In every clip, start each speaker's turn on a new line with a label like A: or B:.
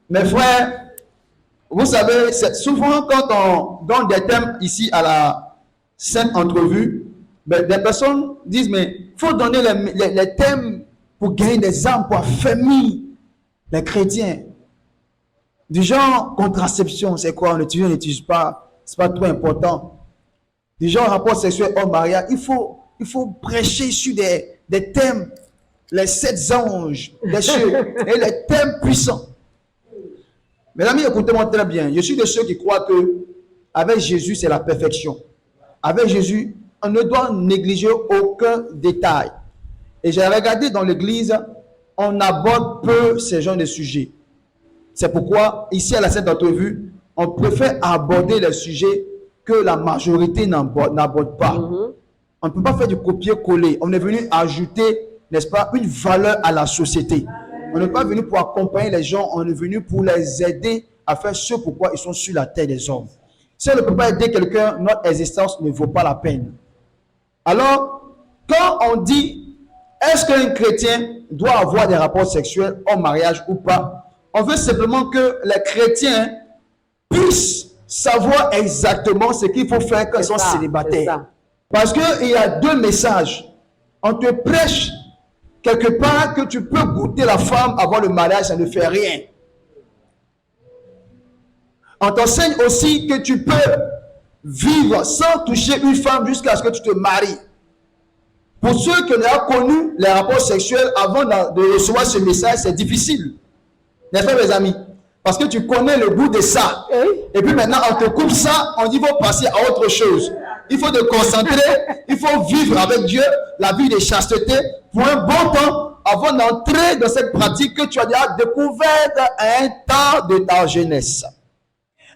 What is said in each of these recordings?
A: Mes frères, vous savez, souvent quand on donne des thèmes ici à la Sainte Entrevue, ben, des personnes disent, mais il faut donner les thèmes pour gagner des âmes, pour affermir les chrétiens. Du genre, contraception, c'est quoi? On n'utilise pas, c'est pas trop important. Du genre, rapport sexuel hors mariage, il faut prêcher sur des thèmes, les 7 anges des cieux, et les thèmes puissants. Mes amis, écoutez-moi très bien. Je suis de ceux qui croient que avec Jésus, c'est la perfection. Avec Jésus, on ne doit négliger aucun détail. Et j'ai regardé dans l'église, on aborde peu ce genre de sujets. C'est pourquoi, ici à la Sainte Entrevue, on préfère aborder les sujets que la majorité n'aborde pas. On ne peut pas faire du copier-coller. On est venu ajouter, n'est-ce pas, une valeur à la société. On n'est pas venu pour accompagner les gens, on est venu pour les aider à faire ce pourquoi ils sont sur la terre des hommes. Si on ne peut pas aider quelqu'un, notre existence ne vaut pas la peine. Alors, quand on dit, est-ce qu'un chrétien doit avoir des rapports sexuels en mariage ou pas, on veut simplement que les chrétiens puissent savoir exactement ce qu'il faut faire quand ils sont célibataires. Parce qu'il y a 2 messages. On te prêche quelque part que tu peux goûter la femme avant le mariage, ça ne fait rien. On t'enseigne aussi que tu peux vivre sans toucher une femme jusqu'à ce que tu te maries. Pour ceux qui ont connu les rapports sexuels avant de recevoir ce message, c'est difficile. N'est-ce pas, mes amis? Parce que tu connais le goût de ça. Et puis maintenant, on te coupe ça, on dit il faut passer à autre chose. Il faut te concentrer, il faut vivre avec Dieu la vie de chasteté pour un bon temps avant d'entrer dans cette pratique que tu as déjà découverte à un temps de ta jeunesse.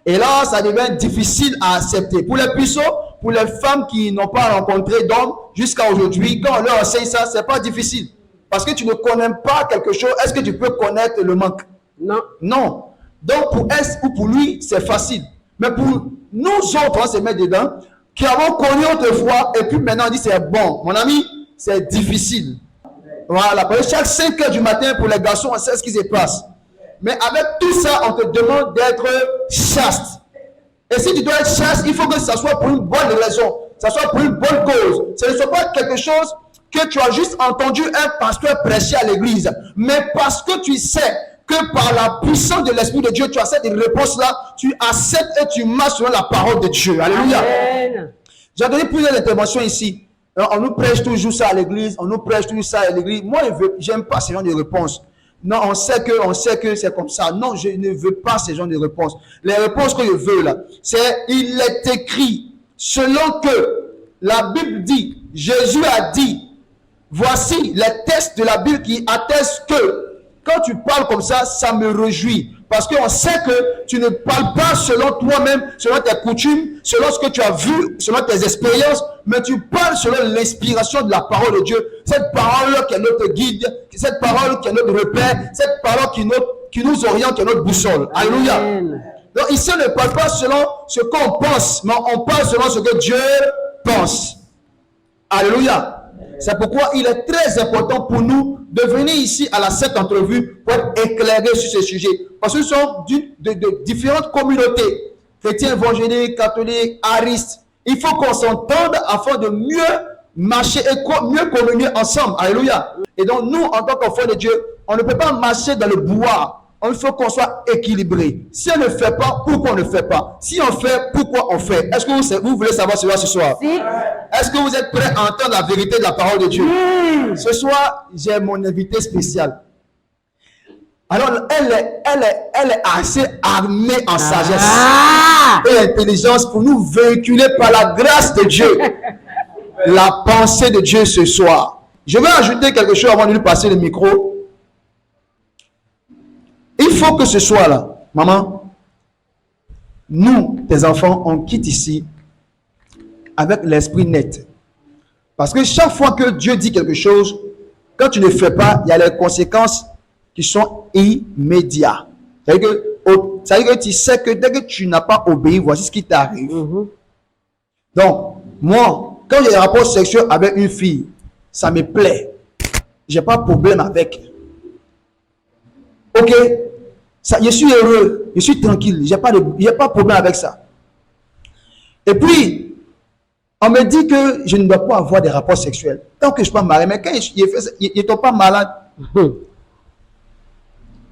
A: Et là, ça devient difficile à accepter. Pour les puceaux, pour les femmes qui n'ont pas rencontré d'hommes jusqu'à aujourd'hui, quand on leur enseigne ça, c'est pas difficile. Parce que tu ne connais pas quelque chose, est-ce que tu peux connaître le manque? Non. Non. Donc, pour elle ou pour lui, c'est facile. Mais pour nous autres, on se met dedans, qui avons connu autrefois, et puis maintenant on dit c'est bon. Mon ami, c'est difficile. Voilà, parce que chaque 5 heures du matin, pour les garçons, on sait ce qui se passe. Mais avec tout ça, on te demande d'être chaste. Et si tu dois être chaste, il faut que ça soit pour une bonne raison, ça soit pour une bonne cause. Ce ne soit pas quelque chose que tu as juste entendu un pasteur prêcher à l'église, mais parce que tu sais que par la puissance de l'Esprit de Dieu, tu as cette réponse-là, tu acceptes et tu marches selon la parole de Dieu. Alléluia. J'ai donné plusieurs interventions ici. On nous prêche toujours ça à l'église, on nous prêche toujours ça à l'église. Moi, je n'aime pas ce genre de réponse. Non, on sait que c'est comme ça. Non, je ne veux pas ce genre de réponse. Les réponses que je veux là, c'est il est écrit, selon que la Bible dit, Jésus a dit, voici les textes de la Bible qui attestent que quand tu parles comme ça, ça me réjouit. Parce qu'on sait que tu ne parles pas selon toi-même, selon tes coutumes, selon ce que tu as vu, selon tes expériences, mais tu parles selon l'inspiration de la parole de Dieu. Cette parole qui est notre guide, cette parole qui est notre repère, cette parole qui nous oriente, qui est notre boussole. Alléluia. Donc ici, on ne parle pas selon ce qu'on pense, mais on parle selon ce que Dieu pense. Alléluia. C'est pourquoi il est très important pour nous de venir ici à la Sainte Entrevue pour être éclairés sur ce sujet. Parce que nous sommes de différentes communautés, chrétiens, évangéliques, catholiques, aristes. Il faut qu'on s'entende afin de mieux marcher et mieux communier ensemble. Alléluia. Et donc nous, en tant qu'enfants de Dieu, on ne peut pas marcher dans le bois. Il faut qu'on soit équilibré. Si on ne fait pas, pourquoi on ne fait pas? Si on fait, pourquoi on fait? Est-ce que vous voulez savoir cela ce soir? Si. Est-ce que vous êtes prêts à entendre la vérité de la parole de Dieu? Ce soir, j'ai mon invité spécial. Alors, elle est assez armée en sagesse et intelligence pour nous véhiculer par la grâce de Dieu la pensée de Dieu ce soir. Je vais ajouter quelque chose avant de lui passer le micro. Il faut que ce soit là, maman, nous, tes enfants, on quitte ici avec l'esprit net. Parce que chaque fois que Dieu dit quelque chose, quand tu ne fais pas, il y a les conséquences qui sont immédiates. C'est-à-dire que tu sais que dès que tu n'as pas obéi, voici ce qui t'arrive. Donc, moi, quand j'ai des rapports sexuels avec une fille, ça me plaît. Je n'ai pas de problème avec. Ok? Ça, je suis heureux, je suis tranquille, j'ai pas de problème avec ça. Et puis, on me dit que je ne dois pas avoir des rapports sexuels tant que je ne suis pas marié. Mais quand il ne tombe pas malade,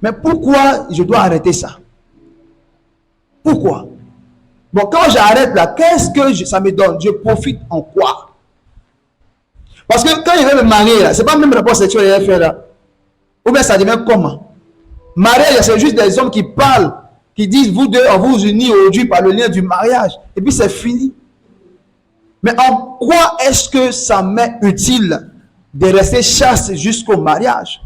A: mais pourquoi je dois arrêter ça? Pourquoi? Bon, quand j'arrête là, qu'est-ce que ça me donne? Je profite en quoi? Parce que quand il va me marier là, ce n'est pas même rapport sexuel qu'il va faire là. Ou bien ça devient comment? Mariage, c'est juste des hommes qui parlent, qui disent vous deux, on vous unit aujourd'hui par le lien du mariage. Et puis c'est fini. Mais en quoi est-ce que ça m'est utile de rester chaste jusqu'au mariage?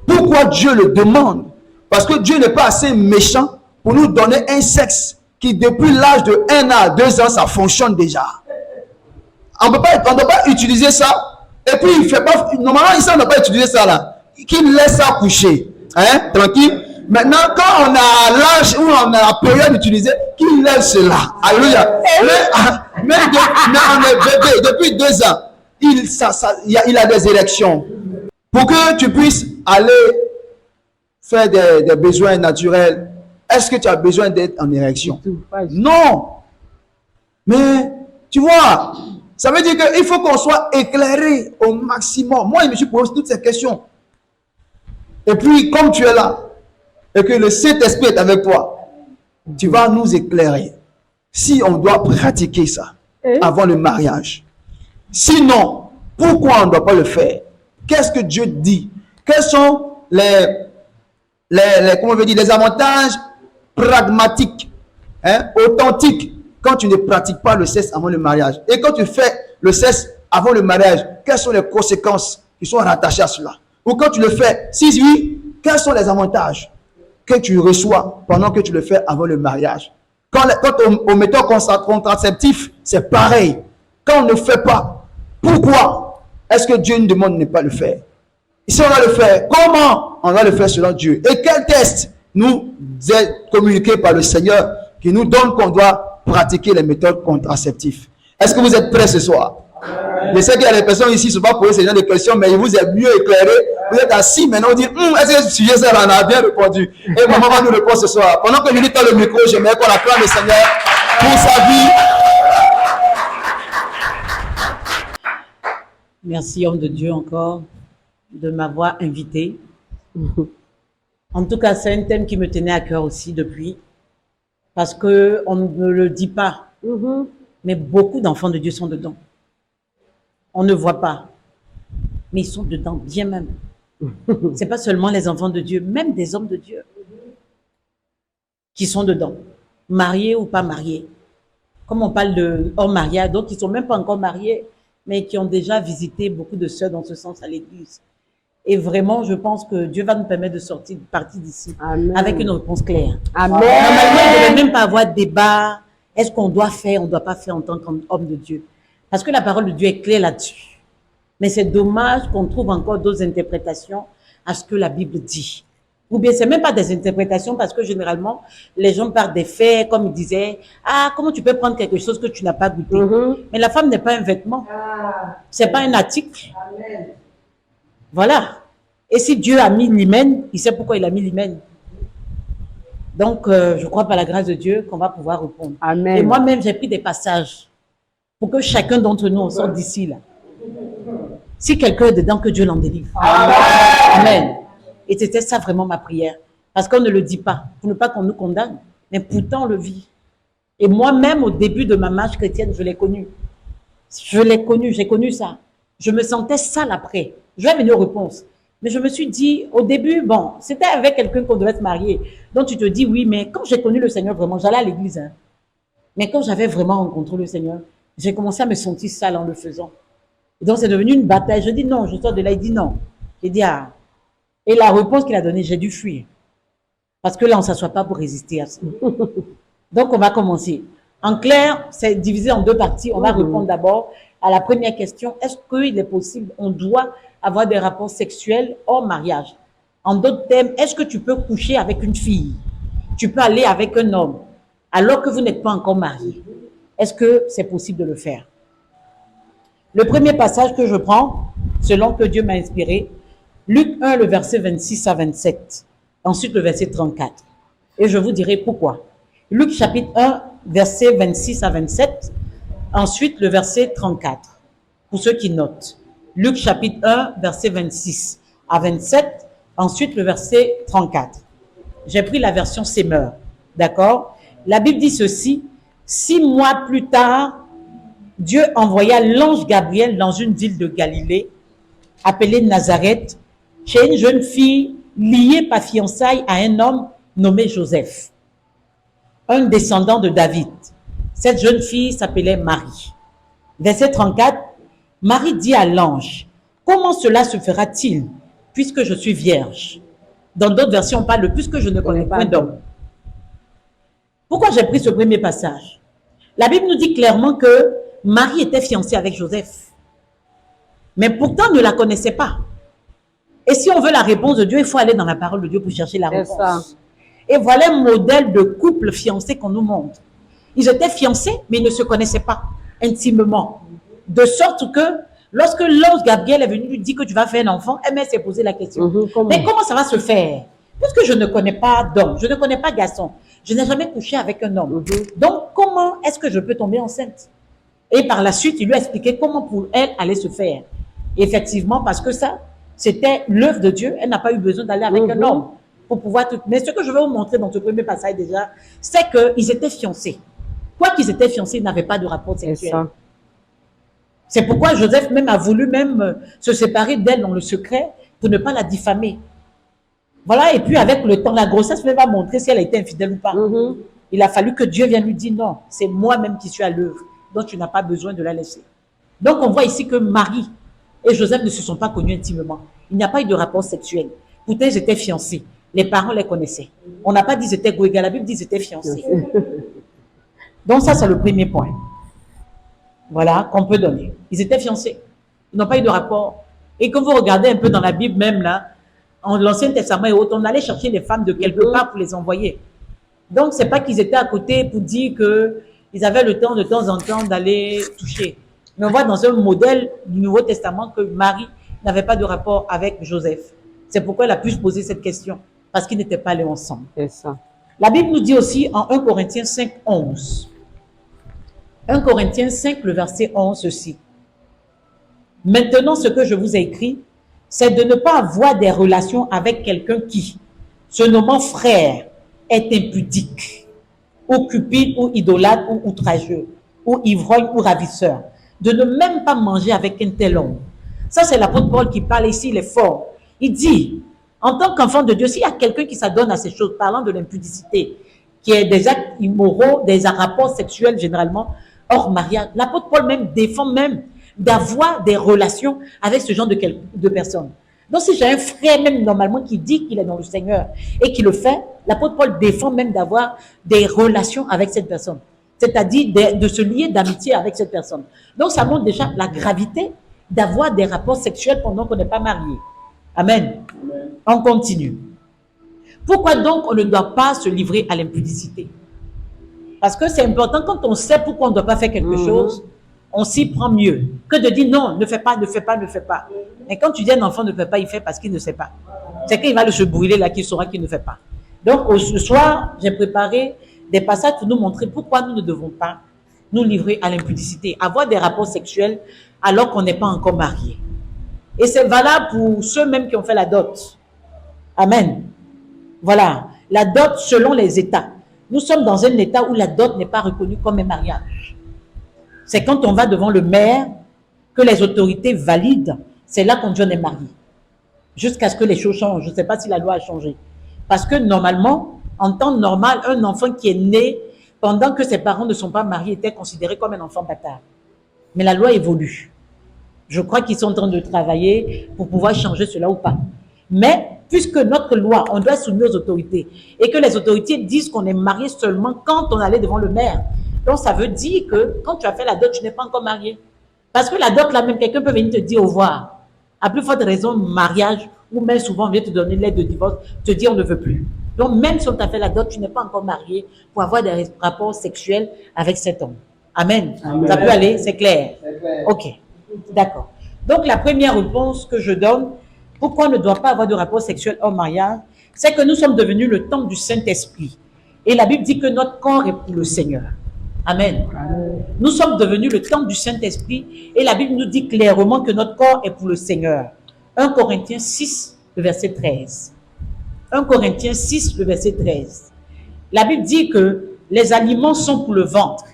A: Pourquoi Dieu le demande? Parce que Dieu n'est pas assez méchant pour nous donner un sexe qui depuis l'âge de 1 an à 2 ans, ça fonctionne déjà. On ne doit pas utiliser ça. Et puis, il fait pas, normalement, il ne doit pas utiliser ça là. Qu'il laisse ça coucher. Hein? Tranquille. Maintenant, quand on a l'âge où on a la période d'utiliser, qu'il lève cela. Alléluia. Mais on est bébé, depuis 2 ans, il a des érections. Pour que tu puisses aller faire des besoins naturels, est-ce que tu as besoin d'être en érection? Non. Mais, tu vois, ça veut dire qu'il faut qu'on soit éclairé au maximum. Moi, je me suis posé toutes ces questions. Et puis, comme tu es là, et que le Saint-Esprit est avec toi, tu vas nous éclairer. Si on doit pratiquer ça avant le mariage. Sinon, pourquoi on ne doit pas le faire? Qu'est-ce que Dieu dit? Quels sont les avantages pragmatiques, authentiques, quand tu ne pratiques pas le sexe avant le mariage? Et quand tu fais le sexe avant le mariage, quelles sont les conséquences qui sont rattachées à cela? Ou quand tu le fais, si oui, quels sont les avantages que tu reçois pendant que tu le fais avant le mariage? Quand on méthode contraceptif, c'est pareil. Quand on ne fait pas, pourquoi est-ce que Dieu nous demande de ne pas le faire? Et si on va le faire, comment on va le faire selon Dieu? Et quel test nous est communiqué par le Seigneur qui nous donne qu'on doit pratiquer les méthodes contraceptives? Est-ce que vous êtes prêts ce soir? Je sais qu'il y a des personnes ici qui ne sont pas posées ce genre de questions, mais il vous est mieux éclairé. Vous êtes assis maintenant, on dit, est-ce que ce sujet, ça en a bien répondu? Et maman va nous répondre ce soir. Pendant que je lui tends le micro, j'aimerais qu'on acclame le Seigneur pour sa vie.
B: Merci, homme de Dieu, encore, de m'avoir invité. En tout cas, c'est un thème qui me tenait à cœur aussi depuis, parce qu'on ne le dit pas, mais beaucoup d'enfants de Dieu sont dedans. On ne voit pas, mais ils sont dedans, bien même. Ce n'est pas seulement les enfants de Dieu, même des hommes de Dieu qui sont dedans, mariés ou pas mariés. Comme on parle de hors mariage, d'autres qui ne sont même pas encore mariés, mais qui ont déjà visité beaucoup de sœurs dans ce sens à l'église. Et vraiment, je pense que Dieu va nous permettre de partir d'ici avec une réponse claire. Amen. Normalement, il ne devait même pas avoir de débat. Est-ce qu'on doit faire, on ne doit pas faire en tant qu'homme de Dieu? Parce que la parole de Dieu est claire là-dessus. Mais c'est dommage qu'on trouve encore d'autres interprétations à ce que la Bible dit. Ou bien, ce n'est même pas des interprétations parce que généralement, les gens parlent des faits, comme ils disaient, comment tu peux prendre quelque chose que tu n'as pas goûté? Mais la femme n'est pas un vêtement. Ce n'est pas un article. Amen. Voilà. Et si Dieu a mis l'hymen, il sait pourquoi il a mis l'hymen. Donc, je crois par la grâce de Dieu qu'on va pouvoir répondre. Amen. Et moi-même, j'ai pris des passages pour que chacun d'entre nous en sorte d'ici là. Si quelqu'un est dedans, que Dieu l'en délivre. Amen. Amen. Et c'était ça vraiment ma prière. Parce qu'on ne le dit pas, pour ne pas qu'on nous condamne. Mais pourtant, on le vit. Et moi-même, au début de ma marche chrétienne, je l'ai connu. J'ai connu ça. Je me sentais sale après. Je vais venir aux réponses. Mais je me suis dit, au début, bon, c'était avec quelqu'un qu'on devait se marier. Donc tu te dis, oui, mais quand j'ai connu le Seigneur vraiment, j'allais à l'église. Mais quand j'avais vraiment rencontré le Seigneur, j'ai commencé à me sentir sale en le faisant. Et donc c'est devenu une bataille. Je dis non, je sors de là, il dit non. J'ai dit Et la réponse qu'il a donnée, j'ai dû fuir. Parce que là, on ne s'assoit pas pour résister à ça. Donc on va commencer. En clair, c'est divisé en 2 parties. On va répondre d'abord à la première question. Est-ce qu'il est possible, on doit avoir des rapports sexuels hors mariage? En d'autres termes, est-ce que tu peux coucher avec une fille? Tu peux aller avec un homme alors que vous n'êtes pas encore marié? Est-ce que c'est possible de le faire? Le premier passage que je prends, selon que Dieu m'a inspiré, Luc 1, le verset 26 à 27. Ensuite, le verset 34. Et je vous dirai pourquoi. Luc chapitre 1, verset 26 à 27. Ensuite, le verset 34. Pour ceux qui notent. Luc chapitre 1, verset 26 à 27. Ensuite, le verset 34. J'ai pris la version Semeur. D'accord? La Bible dit ceci. 6 mois plus tard, Dieu envoya l'ange Gabriel dans une ville de Galilée, appelée Nazareth, chez une jeune fille liée par fiançailles à un homme nommé Joseph, un descendant de David. Cette jeune fille s'appelait Marie. Verset 34, Marie dit à l'ange, « Comment cela se fera-t-il, puisque je suis vierge ?» Dans d'autres versions, on parle de « puisque je ne connais point d'homme ». Pourquoi j'ai pris ce premier passage? La Bible nous dit clairement que Marie était fiancée avec Joseph, mais pourtant ne la connaissait pas. Et si on veut la réponse de Dieu, il faut aller dans la parole de Dieu pour chercher la réponse. Ça. Et voilà un modèle de couple fiancé qu'on nous montre. Ils étaient fiancés, mais ils ne se connaissaient pas intimement. De sorte que, lorsque l'ange Gabriel est venu lui dire que tu vas faire un enfant, elle s'est posé la question. Mais comment ça va se faire? Puisque je ne connais pas d'homme, je ne connais pas garçon, je n'ai jamais couché avec un homme. Donc, comment est-ce que je peux tomber enceinte? Et par la suite, il lui a expliqué comment pour elle allait se faire. Et effectivement, parce que ça, c'était l'œuvre de Dieu. Elle n'a pas eu besoin d'aller avec un homme pour pouvoir tout. Mais ce que je vais vous montrer dans ce premier passage déjà, c'est qu'ils étaient fiancés. Quoi qu'ils étaient fiancés, ils n'avaient pas de rapport sexuel. C'est pourquoi Joseph même a voulu même se séparer d'elle dans le secret pour ne pas la diffamer. Voilà, et puis avec le temps, la grossesse même va montrer si elle a été infidèle ou pas. Il a fallu que Dieu vienne lui dire non, c'est moi-même qui suis à l'œuvre, donc tu n'as pas besoin de la laisser. Donc on voit ici que Marie et Joseph ne se sont pas connus intimement. Il n'y a pas eu de rapport sexuel. Pourtant, ils étaient fiancés. Les parents les connaissaient. On n'a pas dit qu'ils étaient goégas, la Bible dit qu'ils étaient fiancés. Donc ça, c'est le premier point. Voilà, qu'on peut donner. Ils étaient fiancés. Ils n'ont pas eu de rapport. Et quand vous regardez un peu dans la Bible même là, en l'Ancien Testament et autres, on allait chercher les femmes de quelque part pour les envoyer. Donc, c'est pas qu'ils étaient à côté pour dire qu'ils avaient le temps de temps en temps d'aller toucher. Mais on voit dans un modèle du Nouveau Testament que Marie n'avait pas de rapport avec Joseph. C'est pourquoi elle a pu se poser cette question, parce qu'ils n'étaient pas allés ensemble. C'est ça. La Bible nous dit aussi en 1 Corinthiens 5, 11. 1 Corinthiens 5, le verset 11, ceci. Maintenant, ce que je vous ai écrit, c'est de ne pas avoir des relations avec quelqu'un qui, se nommant frère, est impudique, ou cupide, ou idolâtre, ou outrageux, ou ivrogne, ou ravisseur. De ne même pas manger avec un tel homme. Ça, c'est l'apôtre Paul qui parle ici, il est fort. Il dit, en tant qu'enfant de Dieu, s'il y a quelqu'un qui s'adonne à ces choses, parlant de l'impudicité, qui est des actes immoraux, des rapports sexuels généralement, hors mariage, l'apôtre Paul même défend même d'avoir des relations avec ce genre de personnes. Donc, si j'ai un frère même normalement qui dit qu'il est dans le Seigneur et qui le fait, l'apôtre Paul défend même d'avoir des relations avec cette personne. C'est-à-dire de se lier d'amitié avec cette personne. Donc, ça montre déjà la gravité d'avoir des rapports sexuels pendant qu'on n'est pas marié. Amen. Amen. On continue. Pourquoi donc on ne doit pas se livrer à l'impudicité? Parce que c'est important, quand on sait pourquoi on ne doit pas faire quelque chose, on s'y prend mieux que de dire non, ne fais pas, ne fais pas, ne fais pas. Mais quand tu dis à un enfant ne fais pas, il fait parce qu'il ne sait pas. C'est qu'il va se brûler là qu'il saura qu'il ne fait pas. Donc, ce soir, j'ai préparé des passages pour nous montrer pourquoi nous ne devons pas nous livrer à l'impudicité, avoir des rapports sexuels alors qu'on n'est pas encore marié. Et c'est valable pour ceux même qui ont fait la dot. Amen. Voilà, la dot selon les États. Nous sommes dans un État où la dot n'est pas reconnue comme un mariage. C'est quand on va devant le maire que les autorités valident, c'est là qu'on est marié. Jusqu'à ce que les choses changent. Je ne sais pas si la loi a changé. Parce que normalement, en temps normal, un enfant qui est né pendant que ses parents ne sont pas mariés était considéré comme un enfant bâtard. Mais la loi évolue. Je crois qu'ils sont en train de travailler pour pouvoir changer cela ou pas. Mais puisque notre loi, on doit soumettre aux autorités et que les autorités disent qu'on est marié seulement quand on allait devant le maire. Donc ça veut dire que quand tu as fait la dot, tu n'es pas encore marié. Parce que la dot, là même, quelqu'un peut venir te dire au revoir. À plus forte raison, mariage, ou même souvent on vient te donner l'aide de divorce, te dire on ne veut plus. Donc même si on t'a fait la dot, tu n'es pas encore marié pour avoir des rapports sexuels avec cet homme. Amen. Amen. Ça peut aller, c'est clair. Ok, d'accord. Donc la première réponse que je donne, pourquoi on ne doit pas avoir de rapport sexuel hors mariage, c'est que nous sommes devenus le temple du Saint-Esprit. Et la Bible dit que notre corps est pour le Seigneur. Amen. Nous sommes devenus le temple du Saint-Esprit et la Bible nous dit clairement que notre corps est pour le Seigneur. 1 Corinthiens 6, le verset 13. 1 Corinthiens 6, le verset 13. La Bible dit que les aliments sont pour le ventre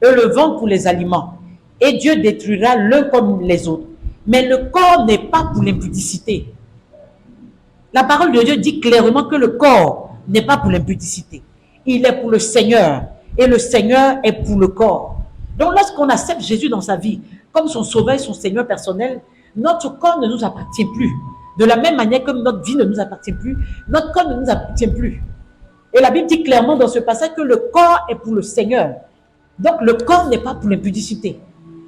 B: et le ventre pour les aliments. Et Dieu détruira l'un comme les autres. Mais le corps n'est pas pour l'impudicité. La parole de Dieu dit clairement que le corps n'est pas pour l'impudicité. Il est pour le Seigneur. Et le Seigneur est pour le corps. Donc lorsqu'on accepte Jésus dans sa vie comme son sauveur, son Seigneur personnel, notre corps ne nous appartient plus. De la même manière que notre vie ne nous appartient plus, notre corps ne nous appartient plus. Et la Bible dit clairement dans ce passage que le corps est pour le Seigneur. Donc le corps n'est pas pour l'impudicité.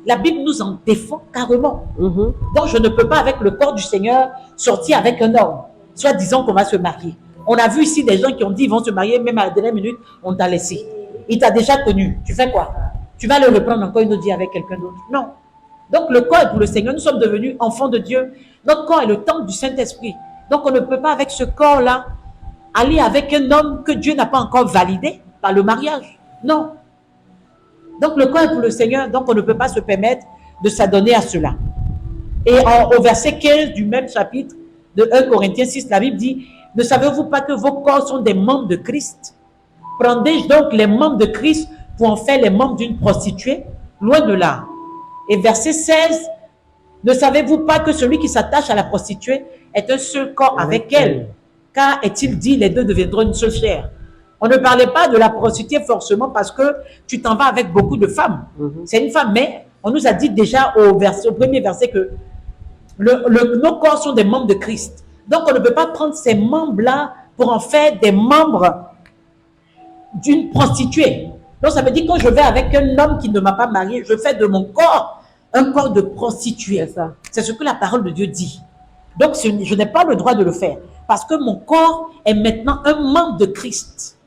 B: La Bible nous en défend carrément. Donc je ne peux pas avec le corps du Seigneur sortir avec un homme, soit disant qu'on va se marier. On a vu ici des gens qui ont dit qu'ils vont se marier, même à la dernière minute, on t'a laissé. Il t'a déjà connu. Tu fais quoi? Tu vas le reprendre encore une autre vie avec quelqu'un d'autre? Non. Donc le corps est pour le Seigneur. Nous sommes devenus enfants de Dieu. Notre corps est le temple du Saint-Esprit. Donc on ne peut pas avec ce corps-là aller avec un homme que Dieu n'a pas encore validé par le mariage. Non. Donc le corps est pour le Seigneur. Donc on ne peut pas se permettre de s'adonner à cela. Et au verset 15 du même chapitre de 1 Corinthiens 6, la Bible dit: ne savez-vous pas que vos corps sont des membres de Christ? Prendrai-je donc les membres de Christ pour en faire les membres d'une prostituée? Loin de là. Et verset 16, ne savez-vous pas que celui qui s'attache à la prostituée est un seul corps avec elle? Car est-il dit, les deux deviendront une seule chair. On ne parlait pas de la prostituée forcément parce que tu t'en vas avec beaucoup de femmes. C'est une femme, mais on nous a dit déjà au premier verset que nos corps sont des membres de Christ. Donc on ne peut pas prendre ces membres-là pour en faire des membres d'une prostituée. Donc ça veut dire que quand je vais avec un homme qui ne m'a pas marié, je fais de mon corps un corps de prostituée. C'est ce que la parole de Dieu dit. Donc je n'ai pas le droit de le faire parce que mon corps est maintenant un membre de Christ.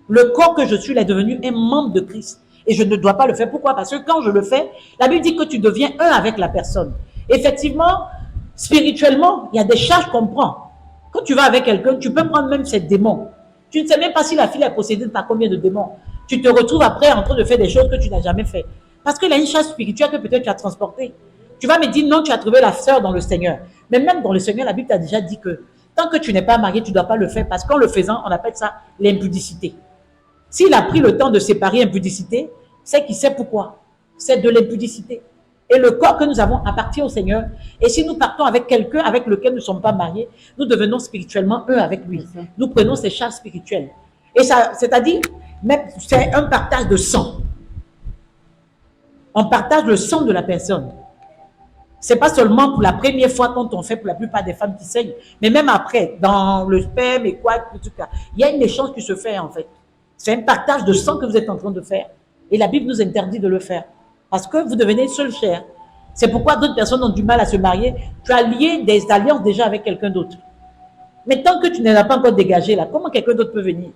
B: Le corps que je suis est devenu un membre de Christ et je ne dois pas le faire. Pourquoi? Parce que quand je le fais, la Bible dit que tu deviens un avec la personne. Effectivement, spirituellement, il y a des charges qu'on prend. Quand tu vas avec quelqu'un, tu peux prendre même ses démons. Tu ne sais même pas si la fille est possédée par combien de démons. Tu te retrouves après en train de faire des choses que tu n'as jamais fait. Parce qu'il y a une charge spirituelle que peut-être tu as transportée. Tu vas me dire, non, tu as trouvé la sœur dans le Seigneur. Mais même dans le Seigneur, la Bible t'a déjà dit que tant que tu n'es pas marié, tu ne dois pas le faire. Parce qu'en le faisant, on appelle ça l'impudicité. S'il a pris le temps de séparer impudicité, c'est qu'il sait pourquoi. C'est de l'impudicité. Et le corps que nous avons appartient au Seigneur. Et si nous partons avec quelqu'un avec lequel nous ne sommes pas mariés, nous devenons spirituellement un avec lui. Nous prenons ces charges spirituelles. Et ça, c'est-à-dire, c'est un partage de sang. On partage le sang de la personne. Ce n'est pas seulement pour la première fois quand on fait pour la plupart des femmes qui saignent, mais même après, dans le sperme et quoi, tout cas, il y a une échange qui se fait en fait. C'est un partage de sang que vous êtes en train de faire. Et la Bible nous interdit de le faire. Parce que vous devenez une seule chair. C'est pourquoi d'autres personnes ont du mal à se marier. Tu as lié des alliances déjà avec quelqu'un d'autre. Mais tant que tu ne l'as pas encore dégagé là, comment quelqu'un d'autre peut venir?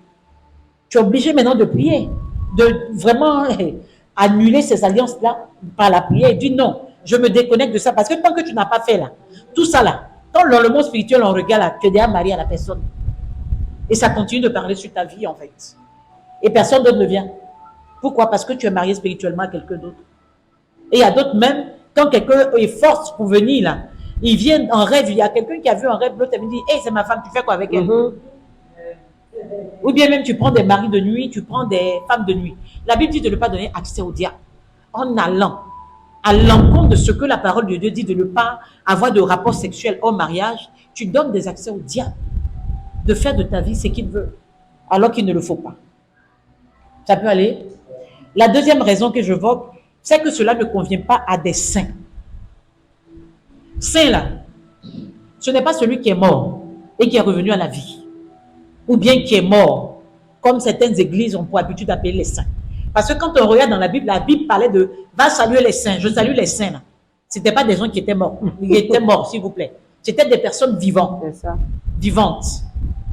B: Tu es obligé maintenant de prier, de vraiment annuler ces alliances-là par la prière et dire non, je me déconnecte de ça. Parce que tant que tu n'as pas fait là, tout ça là, quand dans le monde spirituel on regarde là, tu es déjà marié à la personne. Et ça continue de parler sur ta vie en fait. Et personne d'autre ne vient. Pourquoi? Parce que tu es marié spirituellement à quelqu'un d'autre. Et il y a d'autres même, quand quelqu'un est force pour venir là, ils viennent en rêve, il y a quelqu'un qui a vu un rêve, l'autre me dit, hey, c'est ma femme, tu fais quoi avec elle? Ou bien même tu prends des maris de nuit, tu prends des femmes de nuit. La Bible dit de ne pas donner accès au diable. En allant à l'encontre de ce que la parole de Dieu dit, de ne pas avoir de rapport sexuel au mariage, tu donnes des accès au diable. De faire de ta vie ce qu'il veut, alors qu'il ne le faut pas. Ça peut aller. La deuxième raison que je vois, c'est que cela ne convient pas à des saints. Saint là, ce n'est pas celui qui est mort et qui est revenu à la vie. Ou bien qui est mort, comme certaines églises ont pour habitude d'appeler les saints. Parce que quand on regarde dans la Bible parlait de « va saluer les saints ». Je salue les saints là. Ce n'était pas des gens qui étaient morts. Ils étaient morts, s'il vous plaît. C'était des personnes vivantes. Vivantes.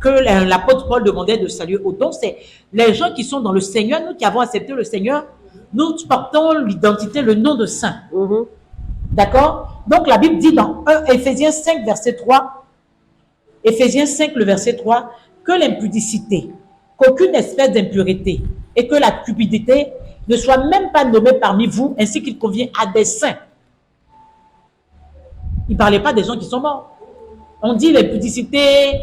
B: Que l'apôtre Paul demandait de saluer. Donc, c'est les gens qui sont dans le Seigneur, nous qui avons accepté le Seigneur, nous portons l'identité, le nom de saint. D'accord? Donc, la Bible dit dans Éphésiens 5, verset 3, Éphésiens 5, le verset 3, que l'impudicité qu'aucune espèce d'impureté et que la cupidité ne soit même pas nommée parmi vous, ainsi qu'il convient à des saints. Il ne parlait pas des gens qui sont morts. On dit l'impudicité,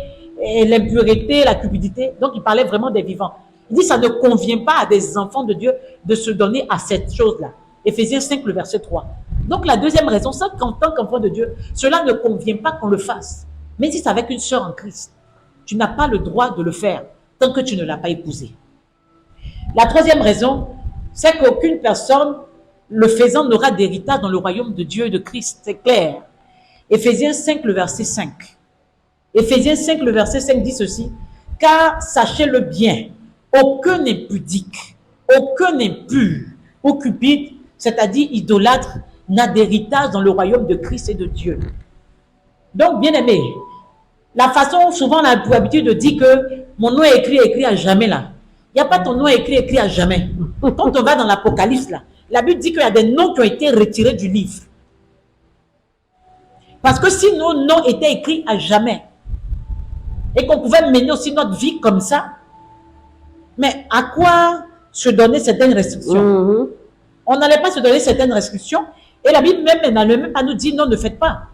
B: l'impureté, la cupidité. Donc, il parlait vraiment des vivants. Il dit, ça ne convient pas à des enfants de Dieu de se donner à cette chose-là. Éphésiens 5, le verset 3. Donc, la deuxième raison, c'est qu'en tant qu'enfant de Dieu, cela ne convient pas qu'on le fasse. Mais si c'est avec une sœur en Christ, tu n'as pas le droit de le faire tant que tu ne l'as pas épousée. La troisième raison, c'est qu'aucune personne le faisant n'aura d'héritage dans le royaume de Dieu et de Christ. C'est clair. Éphésiens 5, le verset 5. Éphésiens 5, le verset 5 dit ceci. Car sachez-le bien, aucun impudique, aucun impur ou cupide, c'est-à-dire idolâtre, n'a d'héritage dans le royaume de Christ et de Dieu. Donc, bien aimé, la façon, souvent, on a pour habitude de dire que mon nom est écrit à jamais là. Il n'y a pas ton nom écrit à jamais. Quand on va dans l'Apocalypse là, la Bible dit qu'il y a des noms qui ont été retirés du livre. Parce que si nos noms étaient écrits à jamais, et qu'on pouvait mener aussi notre vie comme ça, mais à quoi se donner certaines restrictions? On n'allait pas se donner certaines restrictions, et la Bible même n'allait même pas nous dire non, ne faites pas.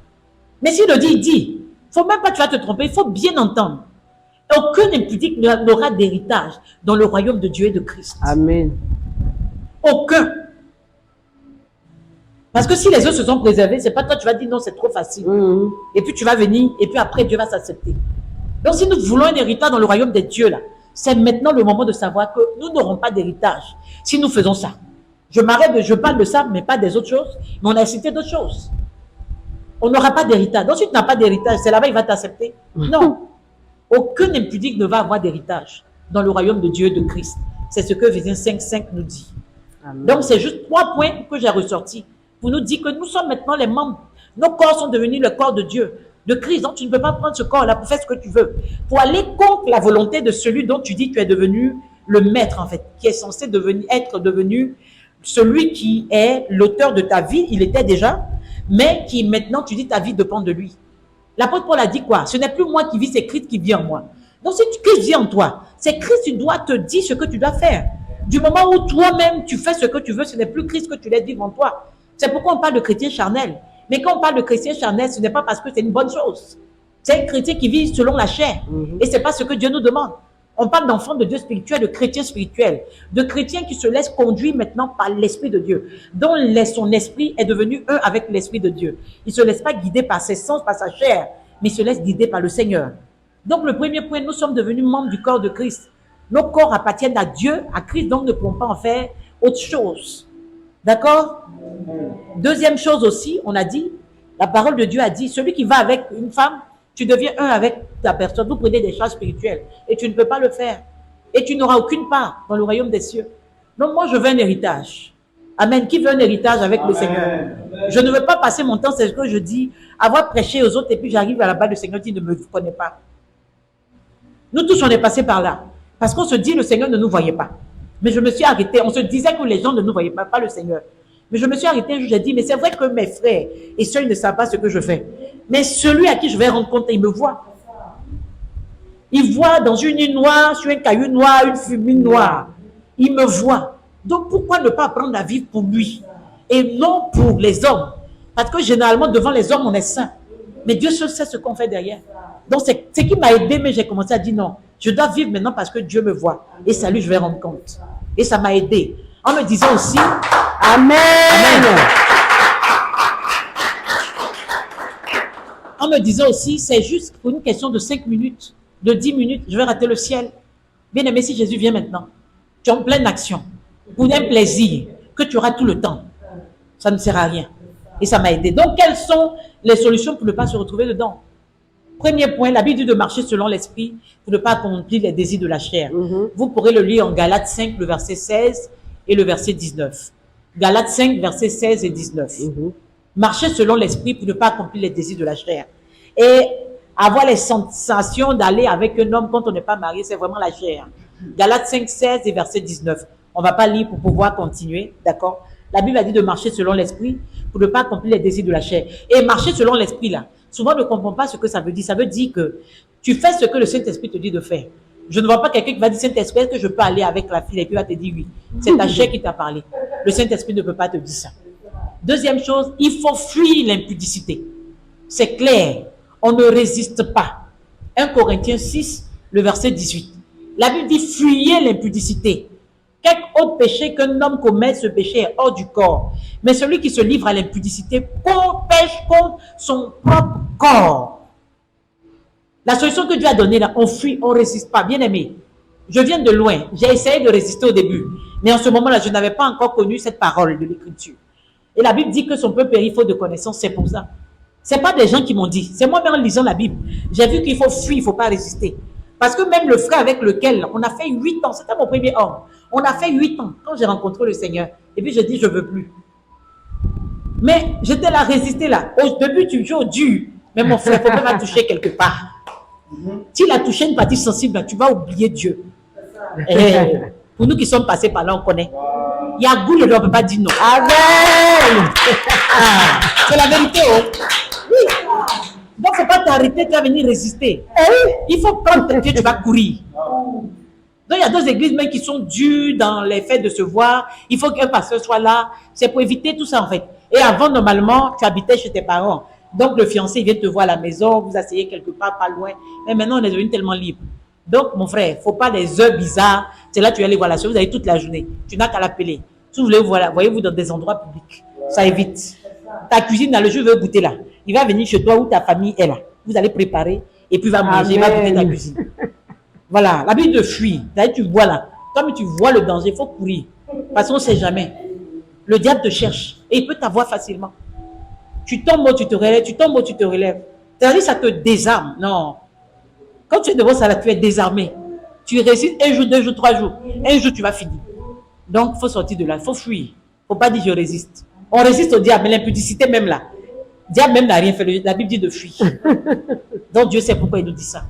B: Mais s'il le dit, il dit. Il ne faut même pas, tu vas te tromper, il faut bien entendre. Aucun impudique n'aura d'héritage dans le royaume de Dieu et de Christ.
C: Amen.
B: Aucun. Parce que si les autres se sont préservés, c'est pas toi, tu vas dire non, c'est trop facile. Et puis tu vas venir, et puis après Dieu va s'accepter. Donc si nous voulons un héritage dans le royaume des dieux, là, c'est maintenant le moment de savoir que nous n'aurons pas d'héritage si nous faisons ça. Je parle de ça, mais pas des autres choses. Mais on a cité d'autres choses. On n'aura pas d'héritage. Donc si tu n'as pas d'héritage, c'est là-bas il va t'accepter. Non. Aucun impudique ne va avoir d'héritage dans le royaume de Dieu et de Christ. C'est ce que Éphésiens 5 nous dit. Amen. Donc c'est juste 3 points que j'ai ressortis pour nous dire que nous sommes maintenant les membres. Nos corps sont devenus le corps de Dieu, de Christ. Donc tu ne peux pas prendre ce corps-là pour faire ce que tu veux. Pour aller contre la volonté de celui dont tu dis que tu es devenu le maître en fait, qui est censé être devenu celui qui est l'auteur de ta vie. Il était déjà, mais qui maintenant tu dis ta vie dépend de lui. L'apôtre Paul a dit quoi? Ce n'est plus moi qui vis, c'est Christ qui vit en moi. Donc si Christ vit en toi, c'est Christ qui doit te dire ce que tu dois faire. Du moment où toi-même tu fais ce que tu veux, ce n'est plus Christ que tu laisses vivre en toi. C'est pourquoi on parle de chrétien charnel. Mais quand on parle de chrétien charnel, ce n'est pas parce que c'est une bonne chose. C'est un chrétien qui vit selon la chair. Et ce n'est pas ce que Dieu nous demande. On parle d'enfants de Dieu spirituel, de chrétiens spirituels, de chrétiens qui se laissent conduire maintenant par l'Esprit de Dieu, dont son esprit est devenu un avec l'Esprit de Dieu. Il ne se laisse pas guider par ses sens, par sa chair, mais il se laisse guider par le Seigneur. Donc le premier point, nous sommes devenus membres du corps de Christ. Nos corps appartiennent à Dieu, à Christ, donc ne pouvons pas en faire autre chose. D'accord? Deuxième chose aussi, on a dit, la parole de Dieu a dit, celui qui va avec une femme, tu deviens un avec ta personne. Vous prenez des choses spirituelles et tu ne peux pas le faire. Et tu n'auras aucune part dans le royaume des cieux. Donc moi, je veux un héritage. Amen. Qui veut un héritage avec le Seigneur? Je ne veux pas passer mon temps, c'est ce que je dis, avoir prêché aux autres et puis j'arrive à la bas, le Seigneur dit ne me connaît pas. Nous tous, on est passés par là. Parce qu'on se dit, le Seigneur ne nous voyait pas. Mais je me suis arrêtée. On se disait que les gens ne nous voyaient pas, pas le Seigneur. Mais je me suis arrêtée, j'ai dit, mais c'est vrai que mes frères et sœurs ne savent pas ce que je fais. Mais celui à qui je vais rendre compte, il me voit. Il voit dans une nuit noire, sur un caillou noir, une fumée noire. Il me voit. Donc pourquoi ne pas apprendre à vivre pour lui et non pour les hommes? Parce que généralement, devant les hommes, on est saint. Mais Dieu seul sait ce qu'on fait derrière. Donc c'est ce qui m'a aidé, mais j'ai commencé à dire non. Je dois vivre maintenant parce que Dieu me voit. Et ça, lui, je vais rendre compte. Et ça m'a aidé. En me disant aussi, Amen. Amen. En me disant aussi, c'est juste pour une question de 5 minutes, de 10 minutes, je vais rater le ciel. Bien aimé, si Jésus vient maintenant, tu es en pleine action, pour un plaisir que tu auras tout le temps. Ça ne sert à rien. Et ça m'a aidé. Donc, quelles sont les solutions pour ne pas se retrouver dedans? Premier point, la Bible dit de marcher selon l'esprit pour ne pas accomplir les désirs de la chair. Vous pourrez le lire en Galates 5, le verset 16 et le verset 19. Galates 5, versets 16 et 19. Marcher selon l'esprit pour ne pas accomplir les désirs de la chair. Et avoir les sensations d'aller avec un homme quand on n'est pas marié, c'est vraiment la chair. Galates 5, 16 et verset 19. On ne va pas lire pour pouvoir continuer, d'accord? La Bible a dit de marcher selon l'esprit pour ne pas accomplir les désirs de la chair. Et marcher selon l'esprit, là, souvent on ne comprend pas ce que ça veut dire. Ça veut dire que tu fais ce que le Saint-Esprit te dit de faire. Je ne vois pas quelqu'un qui va dire Saint-Esprit, est-ce que je peux aller avec la fille? Et puis il va te dire oui. C'est ta chair qui t'a parlé. Le Saint-Esprit ne peut pas te dire ça. Deuxième chose, il faut fuir l'impudicité. C'est clair. On ne résiste pas. 1 Corinthiens 6, le verset 18. La Bible dit fuyez l'impudicité. Quelque autre péché qu'un homme commet, ce péché est hors du corps. Mais celui qui se livre à l'impudicité pêche contre son propre corps. La solution que Dieu a donnée là, on fuit, on ne résiste pas. Bien aimé, je viens de loin. J'ai essayé de résister au début. Mais en ce moment-là, je n'avais pas encore connu cette parole de l'Écriture. Et la Bible dit que son peuple périt faute de connaissance, c'est pour ça. Ce n'est pas des gens qui m'ont dit. C'est moi-même en lisant la Bible. J'ai vu qu'il faut fuir, il ne faut pas résister. Parce que même le frère avec lequel on a fait 8 ans, c'était mon premier homme. On a fait 8 ans quand j'ai rencontré le Seigneur. Et puis je dis, je ne veux plus. Mais j'étais là, résisté là. Au début, tu joues au dur. Mais mon frère, il faut pas toucher quelque part. S'il a touché une partie sensible, tu vas oublier Dieu. Et pour nous qui sommes passés par là, on connaît. Il y a goût, on ne peut pas dire non. Amen. C'est la vérité. Oui. Donc, il ne faut pas t'arrêter, tu vas venir résister. Il faut prendre tes pieds, tu vas courir. Donc, il y a 2 églises même qui sont dures dans les faits de se voir. Il faut qu'un pasteur soit là. C'est pour éviter tout ça, en fait. Et avant, normalement, tu habitais chez tes parents. Donc, le fiancé, il vient te voir à la maison, vous asseyez quelque part, pas loin. Mais maintenant, on est devenu tellement libre. Donc, mon frère, il ne faut pas des heures bizarres. C'est là que tu vas aller voir la chose, vous avez toute la journée. Tu n'as qu'à l'appeler. Si vous voulez, voilà, voyez-vous dans des endroits publics. Ça évite. Ta cuisine, là, le jeu veut goûter là. Il va venir chez toi où ta famille est là. Vous allez préparer et puis il va manger, il va goûter ta cuisine. Voilà, la Bible de fuir. D'ailleurs, tu vois là. Comme tu vois le danger, il faut courir. Parce qu'on ne sait jamais. Le diable te cherche et il peut t'avoir facilement. Tu tombes, tu te relèves, tu tombes, tu te relèves. C'est-à-dire ça te désarme. Non. Quand tu es devant ça, là, tu es désarmé. Tu résistes 1 jour, 2 jours, 3 jours. Un jour, tu vas finir. Donc, il faut sortir de là. Il faut fuir. Il ne faut pas dire je résiste. On résiste au diable, mais l'impudicité même là. Le diable même n'a rien fait. La Bible dit de fuir. Donc, Dieu sait pourquoi il nous dit ça.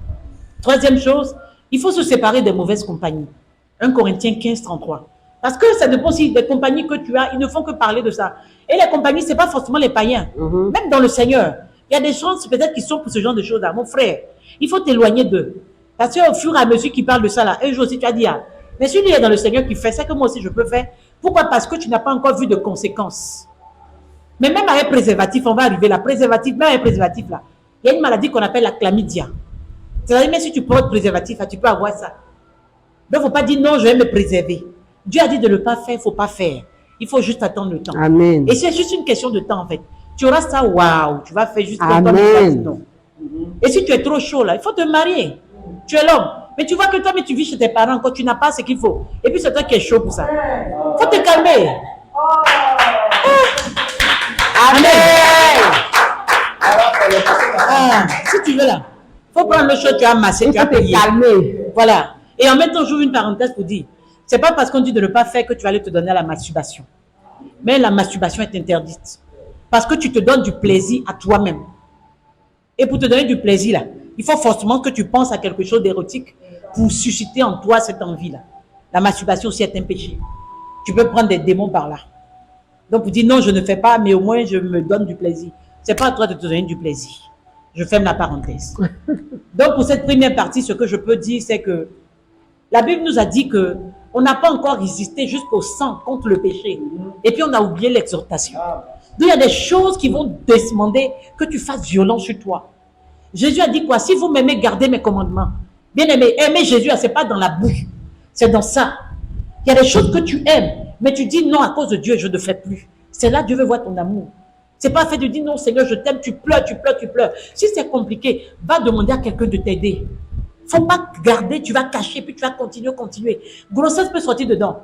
B: Troisième chose, il faut se séparer des mauvaises compagnies. 1 Corinthiens 15, 33. Parce que ça dépend aussi des compagnies que tu as, ils ne font que parler de ça. Et les compagnies, ce n'est pas forcément les païens. Même dans le Seigneur, il y a des choses peut-être qui sont pour ce genre de choses-là. Mon frère, il faut t'éloigner d'eux. Parce qu'au fur et à mesure qu'ils parlent de ça, là, un jour aussi, tu as dit, ah, mais si lui est dans le Seigneur qui fait ça, que moi aussi je peux faire. Pourquoi? Parce que tu n'as pas encore vu de conséquences. Mais même avec préservatif, on va arriver là. Préservatif, même avec préservatif, là, il y a une maladie qu'on appelle la chlamydia. C'est-à-dire, même si tu portes préservatif, là, tu peux avoir ça. Donc, il ne faut pas dire non, je vais me préserver. Dieu a dit de ne pas faire, il ne faut pas faire. Il faut juste attendre le temps.
C: Amen.
B: Et c'est juste une question de temps, en fait. Tu auras ça, waouh, tu vas faire juste comme toi, mais tu vas dire non. Et si tu es trop chaud, là, il faut te marier. Tu es l'homme. Mais tu vois que toi, mais tu vis chez tes parents quand tu n'as pas ce qu'il faut. Et puis c'est toi qui es chaud pour ça. Il faut te calmer. Amen. Ah, si tu veux là, il faut prendre le chaud, tu as massé, tu as payé.
C: Calmer.
B: Voilà. Et en même temps, j'ouvre une parenthèse pour dire, c'est pas parce qu'on dit de ne pas faire que tu vas aller te donner à la masturbation. Mais la masturbation est interdite. Parce que tu te donnes du plaisir à toi-même. Et pour te donner du plaisir, là, il faut forcément que tu penses à quelque chose d'érotique pour susciter en toi cette envie-là. La masturbation aussi est un péché. Tu peux prendre des démons par là. Donc, pour dire non, je ne fais pas, mais au moins je me donne du plaisir. Ce n'est pas à toi de te donner du plaisir. Je ferme la parenthèse. Donc, pour cette première partie, ce que je peux dire, c'est que la Bible nous a dit que on n'a pas encore résisté jusqu'au sang contre le péché. Et puis, on a oublié l'exhortation. Donc, il y a des choses qui vont demander que tu fasses violence sur toi. Jésus a dit quoi? Si vous m'aimez, gardez mes commandements. Bien aimé, aimer Jésus, ce n'est pas dans la bouche. C'est dans ça. Il y a des choses que tu aimes, mais tu dis non à cause de Dieu, je ne fais plus. C'est là que Dieu veut voir ton amour. Ce n'est pas fait de dire non, Seigneur, je t'aime, tu pleures, tu pleures, tu pleures. Si c'est compliqué, va demander à quelqu'un de t'aider. Il ne faut pas garder, tu vas cacher, puis tu vas continuer. Grossesse peut sortir dedans.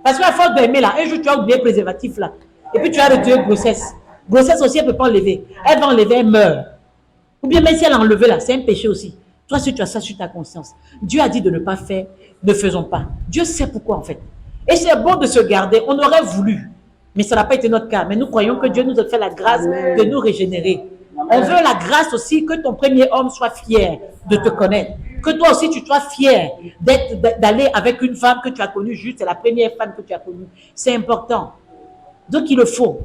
B: Parce qu'à force d'aimer là, un jour tu as oublié le préservatif là. Et puis tu as retiré grossesse. Grossesse aussi, elle ne peut pas enlever. Elle va enlever, elle meurt. Ou bien même si elle a enlevé là, c'est un péché aussi. Toi, si tu as ça sur ta conscience, Dieu a dit de ne pas faire, ne faisons pas. Dieu sait pourquoi en fait. Et c'est bon de se garder. On aurait voulu, mais ça n'a pas été notre cas. Mais nous croyons que Dieu nous a fait la grâce de nous régénérer. On veut la grâce aussi que ton premier homme soit fier de te connaître. Que toi aussi tu sois fier d'aller avec une femme que tu as connue juste. C'est la première femme que tu as connue. C'est important. Donc il le faut.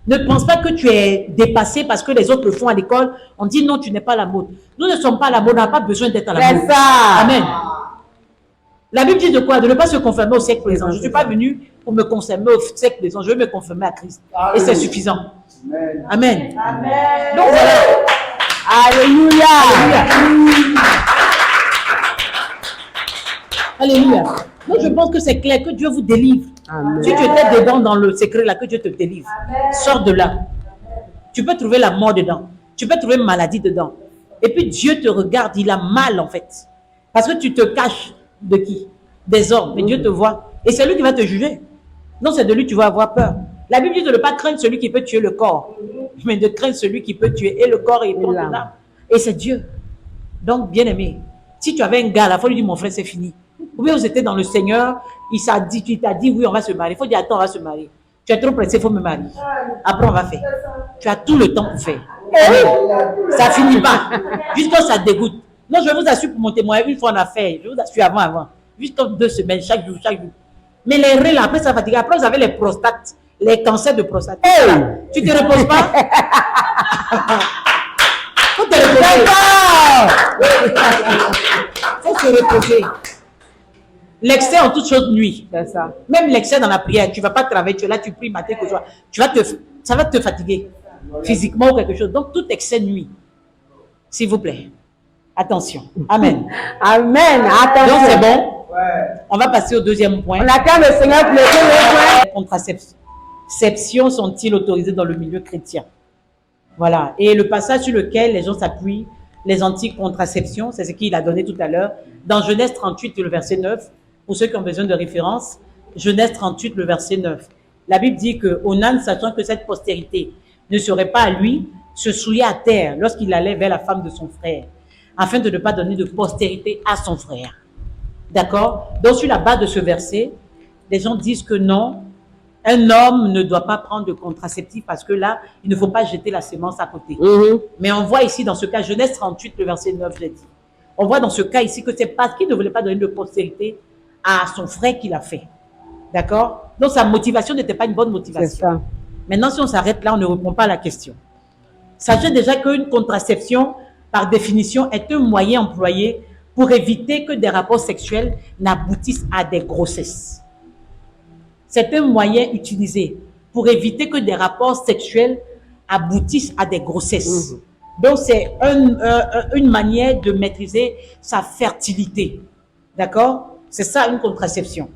B: Ne pense pas que tu es dépassé parce que les autres le font à l'école. On dit non, tu n'es pas à la mode. Nous ne sommes pas à la mode, on n'a pas besoin d'être à la mode.
C: C'est ça.
B: Amen. La Bible dit de quoi? De ne pas se conformer au siècle présent. Je ne suis pas venu pour me conformer au siècle présent. Je veux me conformer à Christ. Et c'est suffisant. Amen.
C: Amen.
B: Donc voilà.
C: Alléluia.
B: Alléluia. Donc je pense que c'est clair que Dieu vous délivre.
C: Amen.
B: Si tu étais dedans dans le secret là, que Dieu te délivre. Sors de là. Tu peux trouver la mort dedans. Tu peux trouver maladie dedans. Et puis Dieu te regarde, il a mal en fait. Parce que tu te caches de qui? Des hommes. Mais Dieu te voit. Et c'est lui qui va te juger. Non, c'est de lui que tu vas avoir peur. La Bible dit de ne pas craindre celui qui peut tuer le corps. Mais de craindre celui qui peut tuer et le corps et l'âme. Et c'est Dieu. Donc, bien aimé, si tu avais un gars, il faut lui dire, mon frère, c'est fini. Ou bien vous étiez dans le Seigneur, tu t'as dit, oui, on va se marier. Il faut dire, attends, on va se marier. Tu es trop pressé, il faut me marier. Après, on va faire. Tu as tout le temps pour faire. Ça finit pas. Jusqu'à ça dégoûte. Non, je vous assure pour mon témoin, une fois on a fait, je vous assure avant. Jusqu'à 2 semaines, chaque jour. Mais les reins, là, après, ça fatigue. Après, vous avez les prostates, les cancers de prostate. Tu te reposes pas? Faut te reposer. Faut se reposer. L'excès en toute chose nuit.
C: C'est ça.
B: Même l'excès dans la prière, tu ne vas pas travailler, tu es là, tu pries matin que soir. Ça va te fatiguer physiquement ou quelque chose. Donc tout excès nuit. S'il vous plaît. Attention. Amen.
C: Amen. Attention.
B: Donc c'est bon. On va passer au deuxième point.
C: On acclame le Seigneur pour le deuxième point.
B: Les contraceptions sont-ils autorisées dans le milieu chrétien? Voilà. Et le passage sur lequel les gens s'appuient, les anti-contraceptions, c'est ce qu'il a donné tout à l'heure, dans Genèse 38, le verset 9, pour ceux qui ont besoin de référence, Genèse 38, le verset 9. La Bible dit que Onan, sachant que cette postérité ne serait pas à lui, se souillait à terre lorsqu'il allait vers la femme de son frère, afin de ne pas donner de postérité à son frère. D'accord? Donc, sur la base de ce verset, les gens disent que non, un homme ne doit pas prendre de contraceptif parce que là, il ne faut pas jeter la sémence à côté. Mais on voit ici, dans ce cas, Genèse 38, le verset 9, je l'ai dit. On voit dans ce cas ici que c'est parce qu'il ne voulait pas donner de postérité à son frère qu'il a fait. D'accord? Donc, sa motivation n'était pas une bonne motivation.
C: C'est ça.
B: Maintenant, si on s'arrête là, on ne répond pas à la question. Sachez déjà qu'une contraception, par définition, est un moyen employé pour éviter que des rapports sexuels n'aboutissent à des grossesses. C'est un moyen utilisé pour éviter que des rapports sexuels aboutissent à des grossesses. Donc, c'est une manière de maîtriser sa fertilité. D'accord? C'est ça, une contraception.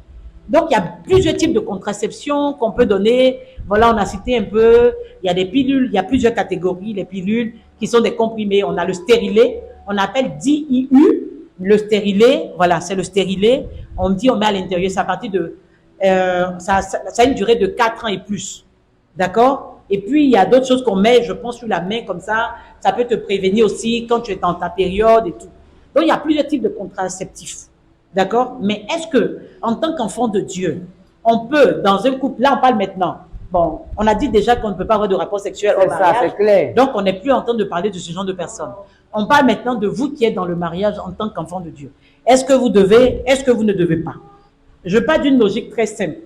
B: Donc, il y a plusieurs types de contraception qu'on peut donner. Voilà, on a cité un peu. Il y a des pilules, il y a plusieurs catégories. Les pilules qui sont des comprimés. On a le stérilet, on appelle DIU. Le stérilet, voilà, c'est le stérilet. On dit, on met à l'intérieur, c'est à partir de... ça a une durée de 4 ans et plus. D'accord? Et puis, il y a d'autres choses qu'on met, je pense, sur la main comme ça. Ça peut te prévenir aussi quand tu es dans ta période et tout. Donc, il y a plusieurs types de contraceptifs. D'accord? Mais est-ce que, en tant qu'enfant de Dieu, on peut, dans un couple, là, on parle maintenant. Bon, on a dit déjà qu'on ne peut pas avoir de rapport sexuel au mariage.
C: C'est clair.
B: Donc, on n'est plus en train de parler de ce genre de personnes. On parle maintenant de vous qui êtes dans le mariage en tant qu'enfant de Dieu. Est-ce que vous devez, est-ce que vous ne devez pas? Je parle d'une logique très simple.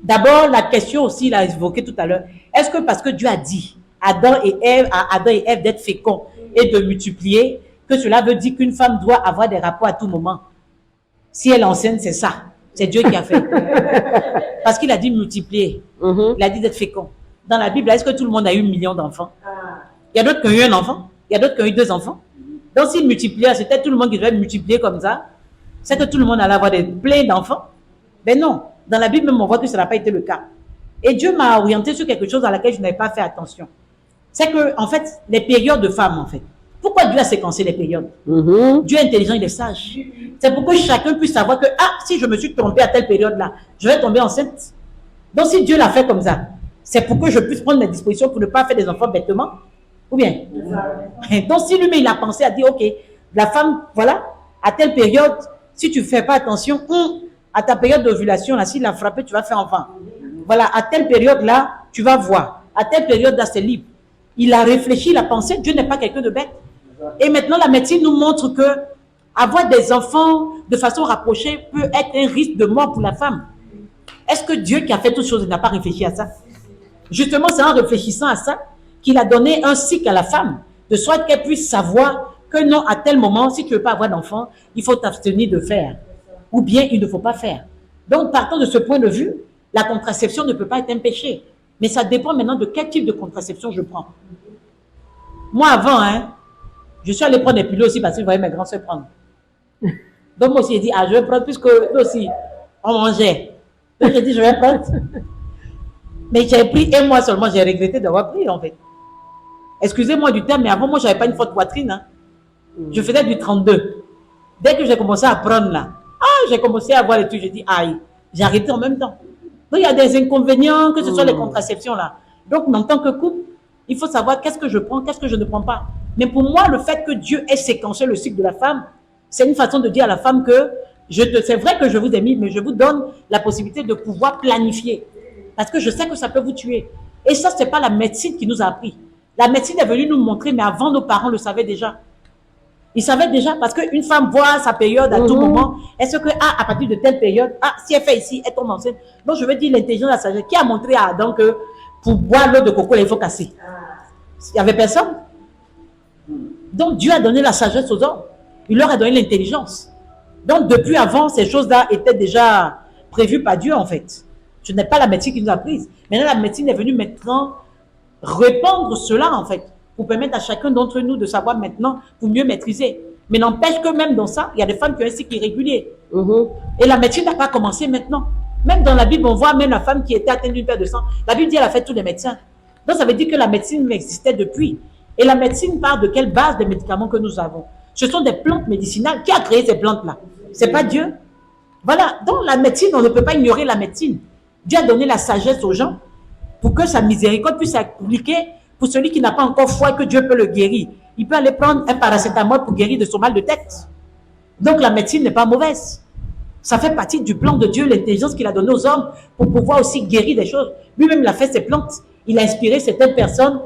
B: D'abord, la question aussi, il a évoqué tout à l'heure. Est-ce que parce que Dieu a dit à Adam et Ève d'être féconds et de multiplier, que cela veut dire qu'une femme doit avoir des rapports à tout moment? Si elle est enceinte, c'est ça. C'est Dieu qui a fait. Parce qu'il a dit multiplier. Il a dit d'être fécond. Dans la Bible, est-ce que tout le monde a eu 1 million d'enfants? Il y a d'autres qui ont eu un enfant. Il y a d'autres qui ont eu 2 enfants. Donc, s'il multipliait, c'était tout le monde qui devait multiplier comme ça. C'est que tout le monde allait avoir plein d'enfants. Ben non. Dans la Bible, même, on voit que ça n'a pas été le cas. Et Dieu m'a orienté sur quelque chose à laquelle je n'avais pas fait attention. C'est que, en fait, les périodes de femmes, en fait. Pourquoi Dieu a séquencé les périodes? Dieu est intelligent, il est sage. C'est pour que chacun puisse savoir que, si je me suis trompée à telle période-là, je vais tomber enceinte. Donc, si Dieu l'a fait comme ça, c'est pour que je puisse prendre mes dispositions pour ne pas faire des enfants bêtement. Ou bien? Donc, si lui-même, il a pensé à dire, OK, la femme, voilà, à telle période, si tu ne fais pas attention, à ta période d'ovulation, là, s'il a frappé, tu vas faire enfant. Voilà, à telle période-là, tu vas voir. À telle période-là, c'est libre. Il a réfléchi, il a pensé, Dieu n'est pas quelqu'un de bête. Et maintenant, la médecine nous montre que avoir des enfants de façon rapprochée peut être un risque de mort pour la femme. Est-ce que Dieu qui a fait toutes choses n'a pas réfléchi à ça? Justement, c'est en réfléchissant à ça qu'il a donné un cycle à la femme, de sorte qu'elle puisse savoir que non, à tel moment, si tu ne veux pas avoir d'enfant, il faut t'abstenir de faire. Ou bien il ne faut pas faire. Donc, partant de ce point de vue, la contraception ne peut pas être un péché. Mais ça dépend maintenant de quel type de contraception je prends. Moi, avant, hein, je suis allée prendre des pilules aussi parce que je voyais mes grands soeurs prendre. Donc, moi aussi, j'ai dit, ah, je vais prendre puisque nous aussi, on mangeait. Donc, j'ai dit, je vais prendre. Mais j'ai pris un mois seulement, j'ai regretté d'avoir pris, en fait. Excusez-moi du terme, mais avant, moi, je n'avais pas une forte poitrine. Hein. Je faisais du 32. Dès que j'ai commencé à prendre là, j'ai commencé à voir les trucs, j'ai dit, aïe, j'ai arrêté en même temps. Donc, il y a des inconvénients, que ce soit les contraceptions là. Donc, en tant que couple, il faut savoir qu'est-ce que je prends, qu'est-ce que je ne prends pas. Mais pour moi, le fait que Dieu ait séquencé le cycle de la femme, c'est une façon de dire à la femme que c'est vrai que je vous ai mis, mais je vous donne la possibilité de pouvoir planifier. Parce que je sais que ça peut vous tuer. Et ça, ce n'est pas la médecine qui nous a appris. La médecine est venue nous montrer, mais avant, nos parents le savaient déjà. Ils savaient déjà, parce qu'une femme voit sa période à tout moment. Est-ce que, à partir de telle période, si elle fait ici, elle tombe enceinte. Donc, je veux dire l'intelligence de la sagesse. Qui a montré à Adam que pour boire l'eau de coco, il faut casser? Il n'y avait personne. Donc, Dieu a donné la sagesse aux hommes. Il leur a donné l'intelligence. Donc, depuis avant, ces choses-là étaient déjà prévues par Dieu, en fait. Ce n'est pas la médecine qui nous a prises. Maintenant, la médecine est venue maintenant répandre cela, en fait, pour permettre à chacun d'entre nous de savoir maintenant, pour mieux maîtriser. Mais n'empêche que même dans ça, il y a des femmes qui ont un cycle irrégulier. Et la médecine n'a pas commencé maintenant. Même dans la Bible, on voit même la femme qui était atteinte d'une perte de sang. La Bible dit qu'elle a fait tous les médecins. Donc, ça veut dire que la médecine existait depuis. Et la médecine part de quelle base des médicaments que nous avons? Ce sont des plantes médicinales. Qui a créé ces plantes-là? Ce n'est pas Dieu. Voilà. Donc, la médecine, on ne peut pas ignorer la médecine. Dieu a donné la sagesse aux gens pour que sa miséricorde puisse s'appliquer pour celui qui n'a pas encore foi que Dieu peut le guérir. Il peut aller prendre un paracétamol pour guérir de son mal de tête. Donc, la médecine n'est pas mauvaise. Ça fait partie du plan de Dieu, l'intelligence qu'il a donnée aux hommes pour pouvoir aussi guérir des choses. Lui-même, il a fait ses plantes. Il a inspiré certaines personnes,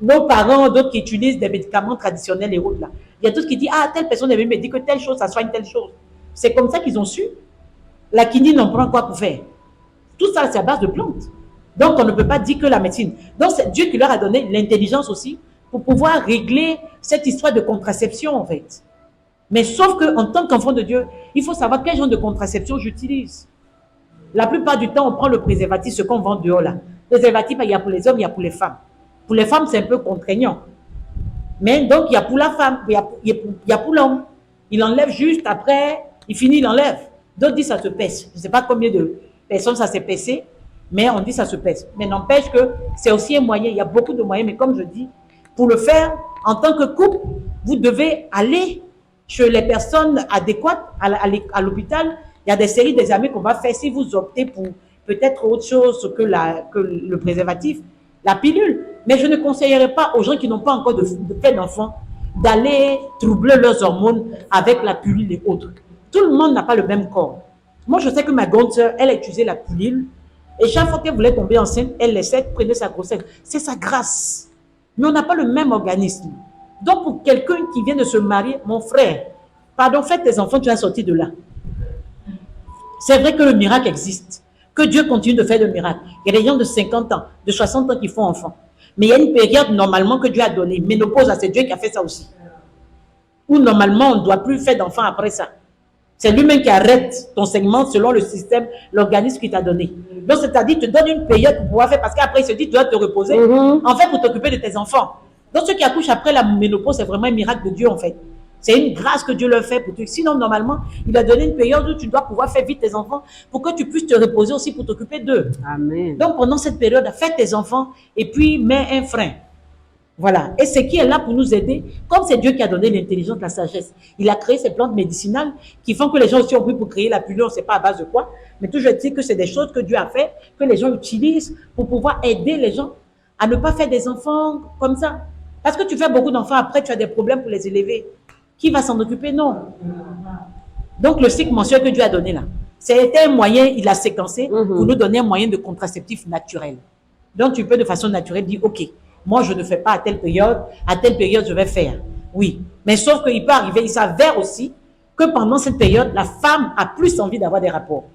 B: nos parents, d'autres qui utilisent des médicaments traditionnels et autres là. Il y a d'autres qui disent, telle personne me dit que telle chose, ça soigne telle chose. C'est comme ça qu'ils ont su. La quinine, on prend quoi pour faire? Tout ça, c'est à base de plantes. Donc, on ne peut pas dire que la médecine. Donc, c'est Dieu qui leur a donné l'intelligence aussi pour pouvoir régler cette histoire de contraception, en fait. Mais sauf qu'en tant qu'enfant de Dieu, il faut savoir quel genre de contraception j'utilise. La plupart du temps, on prend le préservatif, ce qu'on vend dehors là. Le préservatif, il y a pour les hommes, il y a pour les femmes. Pour les femmes, c'est un peu contraignant. Mais donc, il y a pour la femme, il y a pour l'homme. Il enlève juste après, il finit, il enlève. D'autres disent ça se pèse. Je ne sais pas combien de personnes ça s'est pèsé, mais on dit ça se pèse. Mais n'empêche que c'est aussi un moyen, il y a beaucoup de moyens, mais comme je dis, pour le faire, en tant que couple, vous devez aller chez les personnes adéquates à l'hôpital. Il y a des séries d'examens qu'on va faire si vous optez pour peut-être autre chose que le préservatif, la pilule. Mais je ne conseillerais pas aux gens qui n'ont pas encore de fait d'enfant d'aller troubler leurs hormones avec la pilule et autres. Tout le monde n'a pas le même corps. Moi, je sais que ma grande sœur, elle a utilisé la pilule et chaque fois qu'elle voulait tomber enceinte, elle laissait prendre sa grossesse. C'est sa grâce. Mais on n'a pas le même organisme. Donc, pour quelqu'un qui vient de se marier, mon frère, pardon, fais tes enfants, tu vas sortir de là. C'est vrai que le miracle existe, que Dieu continue de faire le miracle. Il y a des gens de 50 ans, de 60 ans qui font enfant. Mais il y a une période normalement que Dieu a donnée. Ménopause, c'est Dieu qui a fait ça aussi. Où normalement, on ne doit plus faire d'enfants après ça. C'est lui-même qui arrête ton segment selon le système, l'organisme qui t'a donné. Donc, c'est-à-dire, tu te donnes une période pour pouvoir faire, parce qu'après, il se dit, tu dois te reposer, en fait, pour t'occuper de tes enfants. Donc, ceux qui accouchent après la ménopause, c'est vraiment un miracle de Dieu, en fait. C'est une grâce que Dieu leur fait pour toi. Sinon, normalement, il a donné une période où tu dois pouvoir faire vite tes enfants pour que tu puisses te reposer aussi pour t'occuper d'eux.
C: Amen.
B: Donc, pendant cette période, fais tes enfants et puis mets un frein. Voilà. Et ce qui est là pour nous aider, comme c'est Dieu qui a donné l'intelligence, la sagesse, il a créé ces plantes médicinales qui font que les gens aussi ont pris pour créer la pilule, on ne sait pas à base de quoi, mais toujours dire que c'est des choses que Dieu a fait, que les gens utilisent pour pouvoir aider les gens à ne pas faire des enfants comme ça. Parce que tu fais beaucoup d'enfants, après tu as des problèmes pour les élever. Qui va s'en occuper? Non. Donc le cycle mensuel que Dieu a donné là, c'était un moyen, il a séquencé pour nous donner un moyen de contraceptif naturel. Donc tu peux de façon naturelle dire, ok, moi je ne fais pas à telle période je vais faire. Oui, mais sauf qu'il peut arriver, il s'avère aussi que pendant cette période, la femme a plus envie d'avoir des rapports.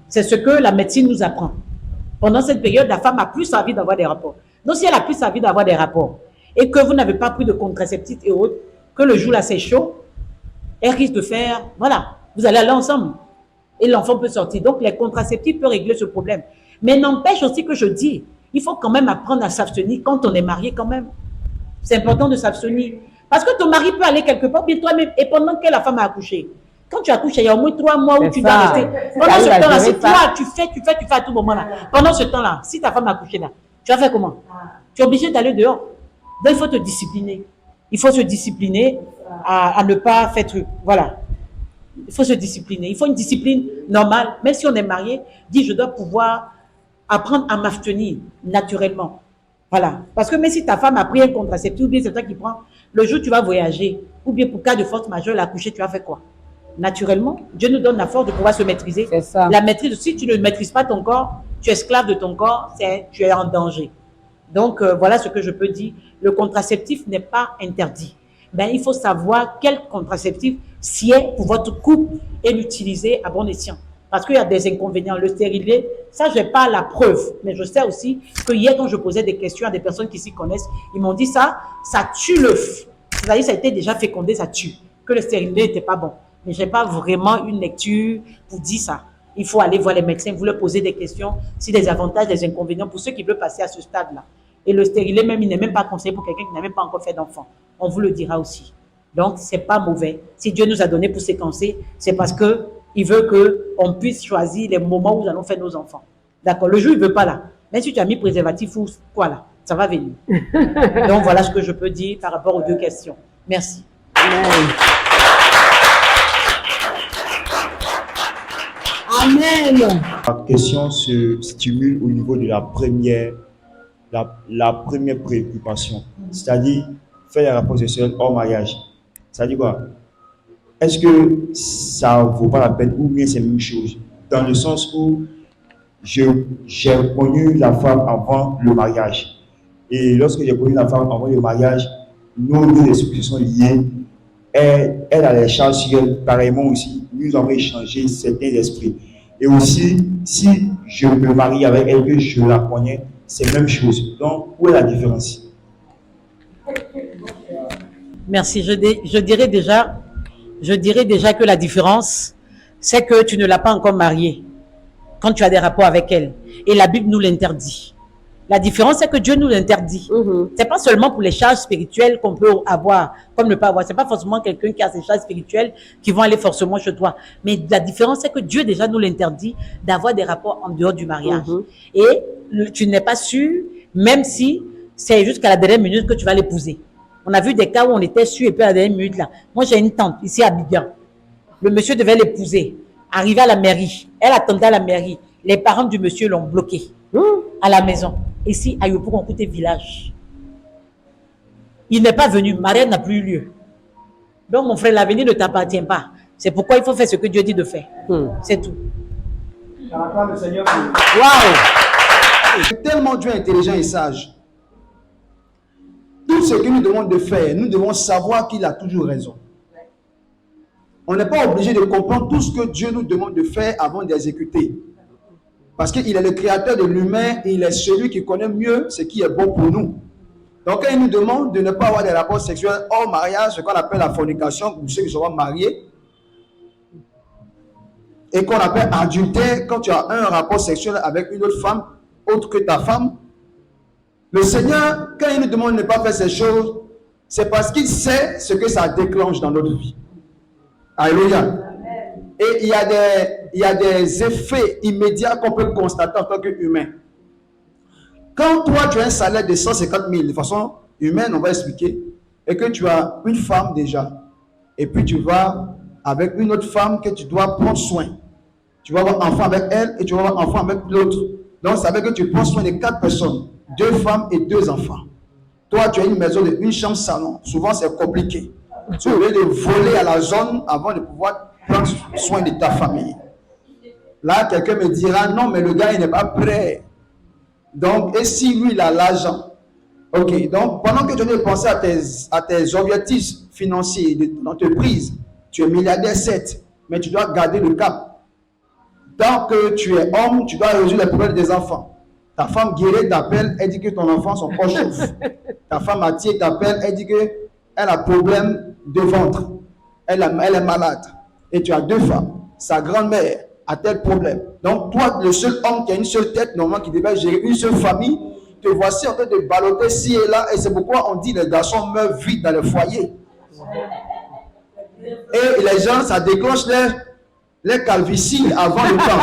B: C'est ce que la médecine nous apprend. Pendant cette période, la femme a plus envie d'avoir des rapports. Donc, si elle a plus envie d'avoir des rapports et que vous n'avez pas pris de contraceptifs et autres, que le jour là c'est chaud, elle risque de faire, voilà, vous allez aller ensemble et l'enfant peut sortir. Donc, les contraceptifs peuvent régler ce problème. Mais n'empêche aussi que je dis, il faut quand même apprendre à s'abstenir quand on est marié quand même. C'est important de s'abstenir. Parce que ton mari peut aller quelque part, bien toi-même, et pendant que la femme a accouché. Quand tu accouches, il y a au moins 3 mois où tu dois rester. Pendant ce temps-là, si toi, tu fais à tout moment là. Pendant ce temps-là, si ta femme a accouché là, tu vas faire comment? Tu es obligé d'aller dehors. Donc, il faut te discipliner. Il faut se discipliner à ne pas faire truc. Voilà. Il faut se discipliner. Il faut une discipline normale. Même si on est marié, dis, je dois pouvoir apprendre à m'abstenir naturellement. Voilà. Parce que même si ta femme a pris un contraceptif, ou bien c'est toi qui prends, le jour où tu vas voyager, ou bien pour cas de force majeure, l'accoucher, tu vas faire quoi? Naturellement, Dieu nous donne la force de pouvoir se maîtriser.
C: C'est ça.
B: La maîtrise, si tu ne maîtrises pas ton corps, tu es esclave de ton corps, tu es en danger. Donc, voilà ce que je peux dire. Le contraceptif n'est pas interdit. Ben, il faut savoir quel contraceptif sied pour votre couple et l'utiliser à bon escient. Parce qu'il y a des inconvénients. Le stérilet, ça, je n'ai pas la preuve. Mais je sais aussi que hier, quand je posais des questions à des personnes qui s'y connaissent, ils m'ont dit ça tue l'œuf. C'est-à-dire, ça a été déjà fécondé, ça tue. Que le stérilet n'était pas bon. Mais je n'ai pas vraiment une lecture pour dire ça. Il faut aller voir les médecins, vous leur poser des questions, si des avantages, des inconvénients, pour ceux qui veulent passer à ce stade-là. Et le stérilet, même, il n'est même pas conseillé pour quelqu'un qui n'a même pas encore fait d'enfant. On vous le dira aussi. Donc, ce n'est pas mauvais. Si Dieu nous a donné pour séquencer, c'est parce qu'il veut qu'on puisse choisir les moments où nous allons faire nos enfants. D'accord? Le jour, il ne veut pas là. Même si tu as mis préservatif ou quoi là, ça va venir. Donc, voilà ce que je peux dire par rapport aux 2 questions. Merci.
C: Amen. Amen.
D: La question se stimule au niveau de la première préoccupation, c'est-à-dire faire les rapports sexuels hors mariage. C'est-à-dire quoi? Est-ce que ça ne vaut pas la peine ou bien c'est la même chose? Dans le sens où j'ai connu la femme avant le mariage. Et lorsque j'ai connu la femme avant le mariage, nos 2 esprits sont liés. Elle a les charges sur elle, pareillement aussi, nous avons échangé certains esprits. Et aussi, si je me marie avec elle, que je la connais, c'est la même chose. Donc, où est la différence?
B: Merci. Je dirais déjà que la différence, c'est que tu ne l'as pas encore mariée quand tu as des rapports avec elle. Et la Bible nous l'interdit. La différence, c'est que Dieu nous l'interdit. C'est pas seulement pour les charges spirituelles qu'on peut avoir, comme ne pas avoir. C'est pas forcément quelqu'un qui a ces charges spirituelles qui vont aller forcément chez toi. Mais la différence, c'est que Dieu déjà nous l'interdit d'avoir des rapports en dehors du mariage. Et tu n'es pas sûr, même si c'est jusqu'à la dernière minute que tu vas l'épouser. On a vu des cas où on était sûr et puis à la dernière minute là. Moi, j'ai une tante ici à Abidjan. Le monsieur devait l'épouser. Arrivé à la mairie. Elle attendait à la mairie. Les parents du monsieur l'ont bloqué à la maison. Ici, à Yopougon, côté village. Il n'est pas venu. Mariage n'a plus eu lieu. Donc, mon frère, l'avenir ne t'appartient pas. C'est pourquoi il faut faire ce que Dieu dit de faire. C'est tout.
A: Waouh! Tellement Dieu est intelligent et sage. Tout ce qu'il nous demande de faire, nous devons savoir qu'il a toujours raison. On n'est pas obligé de comprendre tout ce que Dieu nous demande de faire avant d'exécuter. Parce qu'il est le créateur de l'humain et il est celui qui connaît mieux ce qui est bon pour nous. Donc, quand il nous demande de ne pas avoir des rapports sexuels hors mariage, ce qu'on appelle la fornication, pour ceux qui seront mariés, et qu'on appelle adultère, quand tu as un rapport sexuel avec une autre femme, autre que ta femme, le Seigneur, quand il nous demande de ne pas faire ces choses, c'est parce qu'il sait ce que ça déclenche dans notre vie. Alléluia. Et il y a des effets immédiats qu'on peut constater en tant qu'humain. Quand toi, tu as un salaire de 150 000, de façon humaine, on va expliquer, et que tu as une femme déjà, et puis tu vas avec une autre femme que tu dois prendre soin. Tu vas avoir enfant avec elle et tu vas avoir enfant avec l'autre. Donc, ça veut dire que tu prends soin de 4 personnes, 2 femmes et 2 enfants. Toi, tu as une maison de 1 chambre salon. Souvent, c'est compliqué. Tu veux de voler à la zone avant de pouvoir prendre soin de ta famille. Là, quelqu'un me dira, non, mais le gars, il n'est pas prêt. Donc, et si lui, il a l'argent? Ok, donc, pendant que tu veux penser à tes objectifs financiers de l'entreprise, tu es milliardaire, certes, mais tu dois garder le cap. Tant que tu es homme, tu dois résoudre les problèmes des enfants. Ta femme guérie t'appelle, elle dit que ton enfant, son corps chauffe. Ta femme Mathieu t'appelle, elle dit qu'elle a problème de ventre. Elle est malade. Et tu as 2 femmes. Sa grand-mère a tel problème. Donc toi, le seul homme qui a une seule tête, normalement qui devait gérer une seule famille, te voici en train de balloter ci et là. Et c'est pourquoi on dit que les garçons meurent vite dans le foyer. Et les gens, ça déclenche les calvities avant le temps.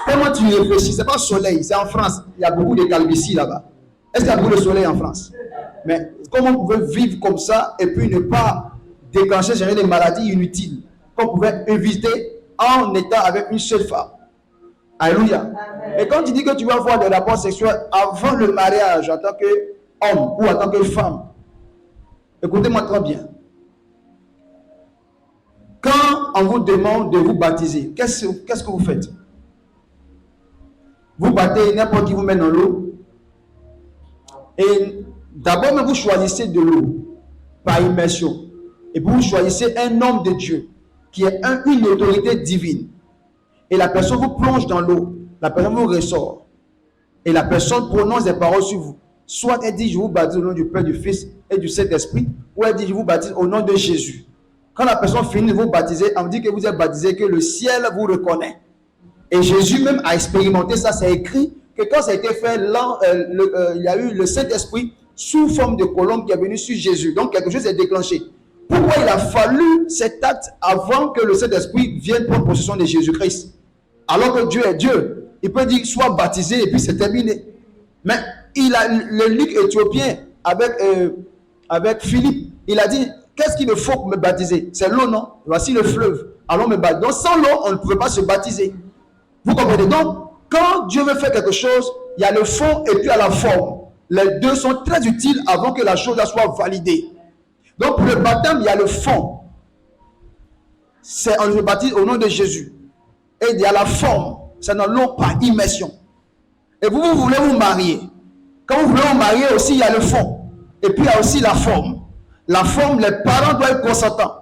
A: Comment tu réfléchis? C'est pas le soleil, c'est en France. Il y a beaucoup de calvities là-bas. Est-ce qu'il y a beaucoup de soleil en France? Mais comment on pouvait vivre comme ça et puis ne pas déclencher des maladies inutiles qu'on pouvait éviter en étant avec une seule femme? Alléluia. Et quand tu dis que tu vas avoir des rapports sexuels avant le mariage en tant qu'homme ou en tant que femme, écoutez-moi très bien. Quand on vous demande de vous baptiser, qu'est-ce que vous faites? Vous battez, n'importe qui vous met dans l'eau. Et d'abord, vous choisissez de l'eau par immersion. Et puis vous choisissez un homme de Dieu qui est une autorité divine. Et la personne vous plonge dans l'eau. La personne vous ressort. Et la personne prononce des paroles sur vous. Soit elle dit, je vous baptise au nom du Père, du Fils et du Saint-Esprit. Ou elle dit, je vous baptise au nom de Jésus. Quand la personne finit de vous baptiser, on dit que vous êtes baptisé, que le ciel vous reconnaît. Et Jésus même a expérimenté ça. C'est écrit que quand ça a été fait, il y a eu le Saint-Esprit sous forme de colombe qui est venu sur Jésus. Donc quelque chose est déclenché. Pourquoi il a fallu cet acte avant que le Saint-Esprit vienne prendre possession de Jésus-Christ? Alors que Dieu est Dieu. Il peut dire, sois baptisé et puis c'est terminé. Mais il a le league éthiopien avec Philippe. Il a dit, qu'est-ce qu'il me faut pour me baptiser? C'est l'eau, non? Voici le fleuve. Allons me baptiser. Donc sans l'eau, on ne pouvait pas se baptiser. Vous comprenez? Donc, quand Dieu veut faire quelque chose, il y a le fond et puis il y a la forme. Les deux sont très utiles avant que la chose soit validée. Donc, pour le baptême, il y a le fond. On se baptise au nom de Jésus. Et il y a la forme. C'est dans l'eau par immersion. Et vous voulez vous marier. Quand vous voulez vous marier aussi, il y a le fond. Et puis, il y a aussi la forme. La forme, les parents doivent être consentants.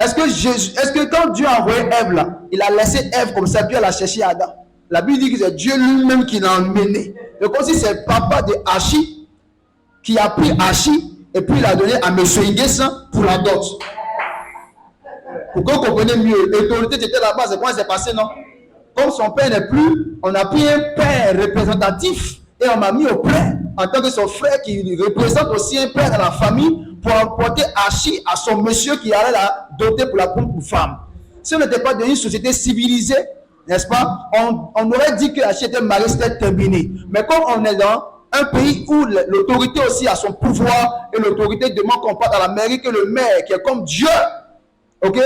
A: Est-ce que quand Dieu a envoyé Ève là, il a laissé Ève comme ça, puis elle a cherché Adam? La Bible dit que c'est Dieu lui-même qui l'a emmené. Donc aussi c'est papa de Hachi qui a pris Hachi et puis il a donné à M. Nguessan pour la dot. Pour que vous compreniez mieux, l'autorité était là-bas, c'est comment c'est passé, non? Comme son père n'est plus, on a pris un père représentatif et on m'a mis au prêtre en tant que son frère qui représente aussi un père dans la famille pour emporter Hachi à son monsieur qui allait la doter pour la prendre pour femme. Si on n'était pas dans une société civilisée, n'est-ce pas, on aurait dit que Hachi était marié, c'était terminé. Mais comme on est dans un pays où l'autorité aussi a son pouvoir et l'autorité demande qu'on parte à la mairie, que le maire qui est comme Dieu, ok,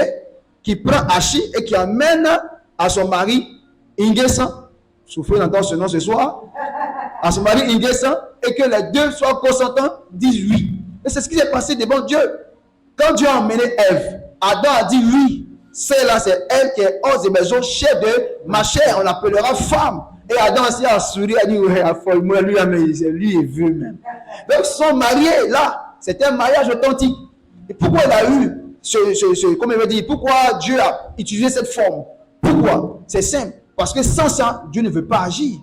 A: qui prend Hachi et qui amène à son mari Nguessan, souffrez d'entendre ce nom ce soir, à son mari Nguessan, et que les deux soient consentants, disent oui. Et c'est ce qui s'est passé devant Dieu. Quand Dieu a emmené Ève, Adam a dit oui. Celle-là, c'est elle qui est hors de maison, chef de ma chair, on l'appellera femme. Et Adam aussi a souri, a dit oui, lui est vu même. Donc ils sont mariés là, c'était un mariage authentique. Et pourquoi il a eu comme il veut dire, pourquoi Dieu a utilisé cette forme? Pourquoi? C'est simple. Parce que sans ça, Dieu ne veut pas agir.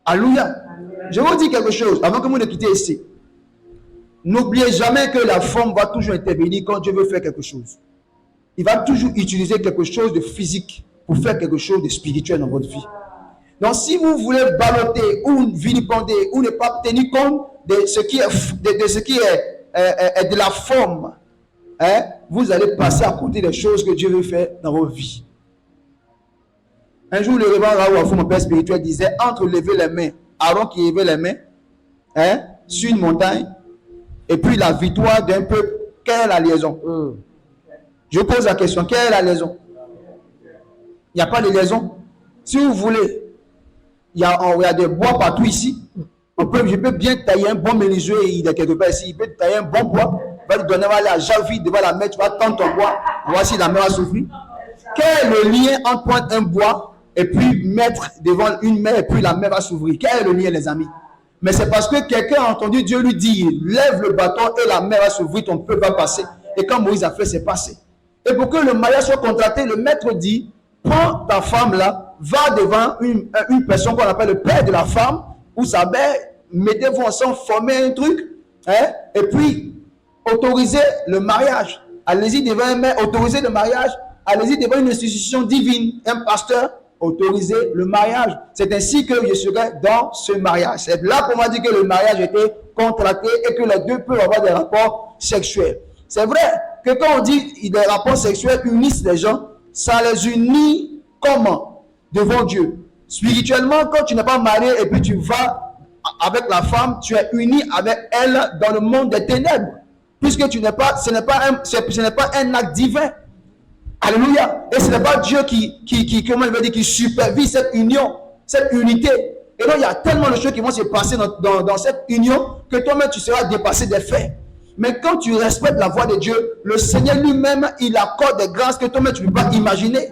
A: Alléluia. Je vais vous dire quelque chose avant que vous ne quittiez ici. N'oubliez jamais que la forme va toujours intervenir quand Dieu veut faire quelque chose. Il va toujours utiliser quelque chose de physique pour faire quelque chose de spirituel dans votre vie. Donc si vous voulez balloter ou vilipender ou ne pas tenir compte de ce qui est de la forme, hein, vous allez passer à côté des choses que Dieu veut faire dans votre vie. Un jour, le révérend Raoul, mon père spirituel, disait, entre lever les mains, Aaron qui levait les mains, hein, sur une montagne, et puis la victoire d'un peuple, quelle est la liaison? Je pose la question, quelle est la liaison? Il n'y a pas de liaison. Si vous voulez, il y a des bois partout ici. Je peux bien tailler un bon menuisier, il est quelque part ici, il peut tailler un bon bois, il va lui donner à la javi devant la mer, tu vas tendre ton bois, voici la mer va souffrir. Quel est le lien entre prendre un bois et puis mettre devant une mer et puis la mer va s'ouvrir? Quel est le lien, les amis? Mais c'est parce que quelqu'un a entendu Dieu lui dire, lève le bâton et la mer va s'ouvrir, ton peuple va passer. Et quand Moïse a fait, c'est passé. Et pour que le mariage soit contracté, le maître dit, prends ta femme là, va devant une personne qu'on appelle le père de la femme, ou sa belle, mettez-vous ensemble, formez un truc, hein, et puis autorisez le mariage. Allez-y devant un maire, autorisez le mariage. Allez-y devant une institution divine, un pasteur, autorisez le mariage. C'est ainsi que je serai dans ce mariage. C'est là qu'on m'a dit que le mariage était contracté et que les deux peuvent avoir des rapports sexuels. C'est vrai que quand on dit des rapports sexuels unissent les gens, ça les unit comment? Devant Dieu. Spirituellement, quand tu n'es pas marié et puis tu vas avec la femme, tu es uni avec elle dans le monde des ténèbres. Puisque tu n'es pas, ce n'est pas un acte divin. Alléluia. Et ce n'est pas Dieu comment il veut dire, qui supervise cette union, cette unité. Et donc, il y a tellement de choses qui vont se passer dans cette union que toi-même, tu seras dépassé des faits. Mais quand tu respectes la voix de Dieu, le Seigneur lui-même, il accorde des grâces que toi-même, tu ne peux pas imaginer.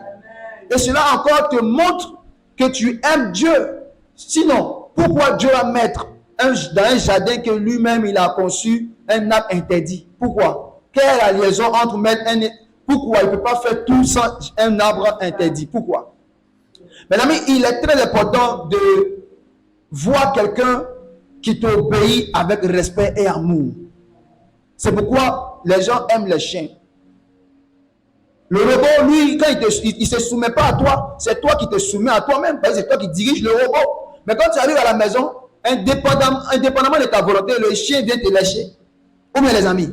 A: Et cela encore te montre que tu aimes Dieu. Sinon, pourquoi Dieu va mettre dans un jardin que lui-même, il a conçu, un arbre interdit? Pourquoi? Quelle est la liaison entre mettre pourquoi il ne peut pas faire tout sans un arbre interdit? Pourquoi? Mes amis, il est très important de voir quelqu'un qui t'obéit avec respect et amour. C'est pourquoi les gens aiment les chiens. Le robot, lui, quand il ne se soumet pas à toi, c'est toi qui te soumets à toi-même. C'est toi qui diriges le robot. Mais quand tu arrives à la maison, indépendamment de ta volonté, le chien vient te lécher. Ou bien les amis,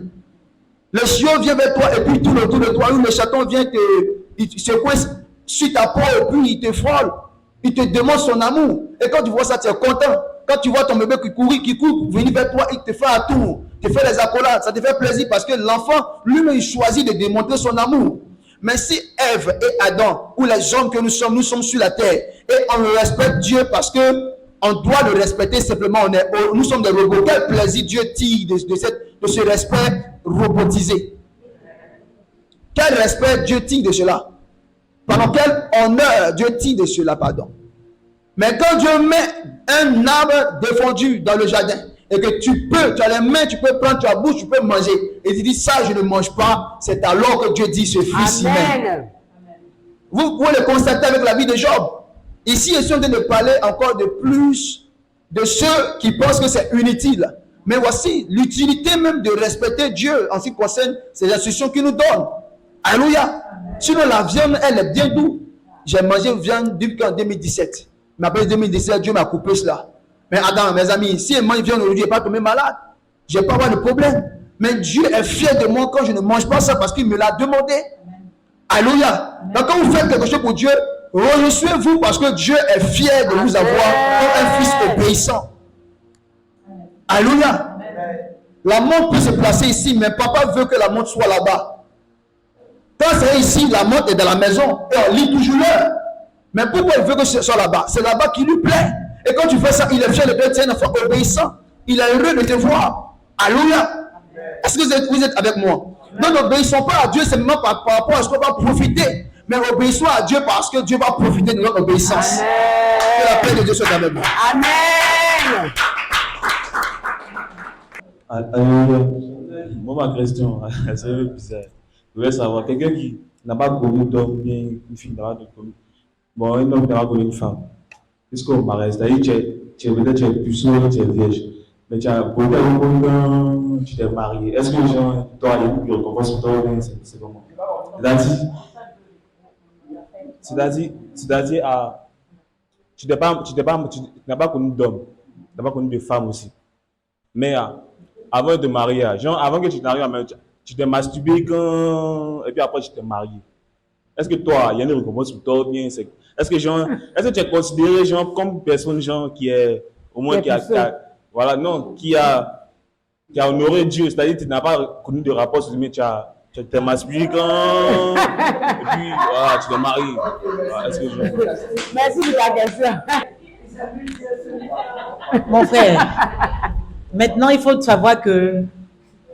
A: le chien vient vers toi et puis tourne autour de toi, ou le chaton vient il se coince sur ta peau et puis il te frôle. Il te demande son amour. Et quand tu vois ça, tu es content. Quand tu vois ton bébé qui court, venir vers toi, il te fait un tour, te fait les accolades, ça te fait plaisir parce que l'enfant, lui-même, il choisit de démontrer son amour. Mais si Ève et Adam, ou les hommes que nous sommes sur la terre, et on respecte Dieu parce que on doit le respecter simplement, nous sommes des robots. Quel plaisir Dieu tire de ce respect robotisé. Quel respect Dieu tire de cela? Pardon, quel honneur Dieu tire de cela, pardon. Mais quand Dieu met un arbre défendu dans le jardin, et que tu as les mains, tu peux prendre ta bouche, tu peux manger, et tu dis ça, je ne mange pas, c'est alors que Dieu dit ce fils même. Vous pouvez le constater avec la vie de Job. Ici, je suis en train de parler encore de plus de ceux qui pensent que c'est inutile. Mais voici l'utilité même de respecter Dieu en ce qui concerne ces instructions qu'il nous donne. Alléluia. Sinon, la viande, elle est bien douce. J'ai mangé viande depuis en 2017. Mais après 2017, Dieu m'a coupé cela. Mais Adam, mes amis, si je mange viande aujourd'hui, je ne vais pas tomber malade. Je ne vais pas avoir de problème. Mais Dieu est fier de moi quand je ne mange pas ça parce qu'il me l'a demandé. Alléluia. Donc quand vous faites quelque chose pour Dieu, réjouissez-vous parce que Dieu est fier de vous avoir comme un fils obéissant. Alléluia. La montre peut se placer ici, mais papa veut que la montre soit là-bas. Quand c'est ici, la montre est dans la maison et on lit toujours l'heure. Mais pourquoi il veut que ce soit là-bas? C'est là-bas qui lui plaît. Et quand tu fais ça, il est fier de te dire un enfant obéissant. Il est heureux de te voir. Alléluia. Est-ce que vous êtes avec moi? Donc n'obéissons pas à Dieu simplement par rapport à ce qu'on va profiter. Mais obéissons à Dieu parce que Dieu va profiter de notre obéissance. Amen. Que la paix de Dieu soit avec nous.
C: Amen.
E: Moi, ma question, c'est un peu bizarre. Je voulais savoir, quelqu'un qui n'a pas connu d'homme, bien une fille n'a pas connu. Bon, un homme n'a pas connu une femme. Qu'est-ce qu'on m'arrête? C'est-à-dire, tu es puceau, tu es vierge. Mais tu as connu, tu t'es marié. Est-ce que les gens doivent aller plus recommence sur toi? C'est comment? C'est-à-dire, tu n'as pas connu d'homme, tu n'as pas connu de femme aussi. Mais avant de te marier, genre avant que tu t'arrives, tu t'es masturbé et puis après tu t'es marié. Est-ce que toi, il y a une récompense pour toi bien? Est-ce que tu es considéré genre comme personne genre qui est au moins qui a honoré Dieu, c'est-à-dire que tu n'as pas connu de rapport, mais tu t'es masturbé et puis voilà, tu t'es marié. Voilà,
C: Merci pour ta question.
B: Mon frère, maintenant il faut savoir que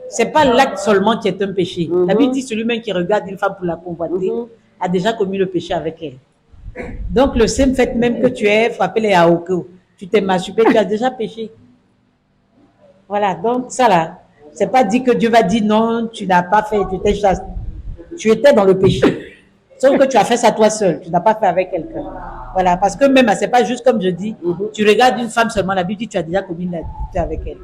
B: c'est pas l'acte seulement qui est un péché. La Bible dit celui-même qui regarde une femme pour la convoiter a déjà commis le péché avec elle. Donc le simple fait même que tu aies frappé les haokos, tu t'es masturbé, tu as déjà péché. Voilà, donc ça là, c'est pas dit que Dieu va dire non, tu n'as pas fait, tu étais chaste. Tu étais dans le péché. Sauf que tu as fait ça toi seul, tu n'as pas fait avec quelqu'un. Voilà, parce que même, c'est pas juste comme je dis, tu regardes une femme seulement, la Bible dit tu as déjà commis l'adultère avec elle.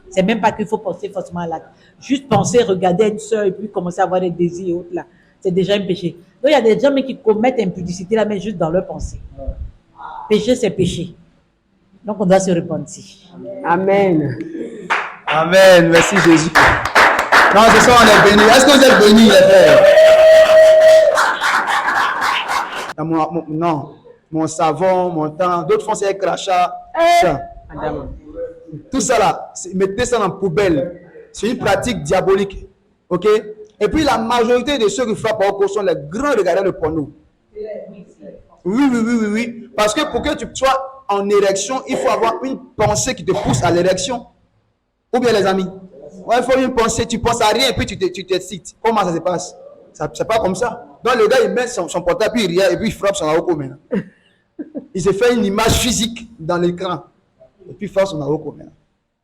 B: C'est même pas qu'il faut penser forcément à l'acte. Juste penser, regarder une sœur et puis commencer à avoir des désirs et autres là, c'est déjà un péché. Donc il y a des gens mais qui commettent impudicité là, mais juste dans leur pensée. Péché, c'est péché. Donc on doit se repentir.
C: Amen.
A: Amen. Merci Jésus. Non, ce soir on est bénis. Est-ce que vous êtes bénis, les frères? Non, mon savon, mon temps, d'autres font ces crachats. Ça. Tout ça là, mettez ça dans la poubelle. C'est une pratique diabolique. Ok? Et puis la majorité de ceux qui frappent au corps sont les grands regardeurs de porno. Oui. Parce que pour que tu sois en érection, il faut avoir une pensée qui te pousse à l'érection. Ou bien les amis, ouais, il faut une pensée, tu penses à rien et puis tu t'excites. Comment ça se passe? C'est pas comme ça. Donc le gars il met son portable puis il regarde et puis il frappe son aroko maintenant. Il se fait une image physique dans l'écran et puis il frappe son aroko maintenant.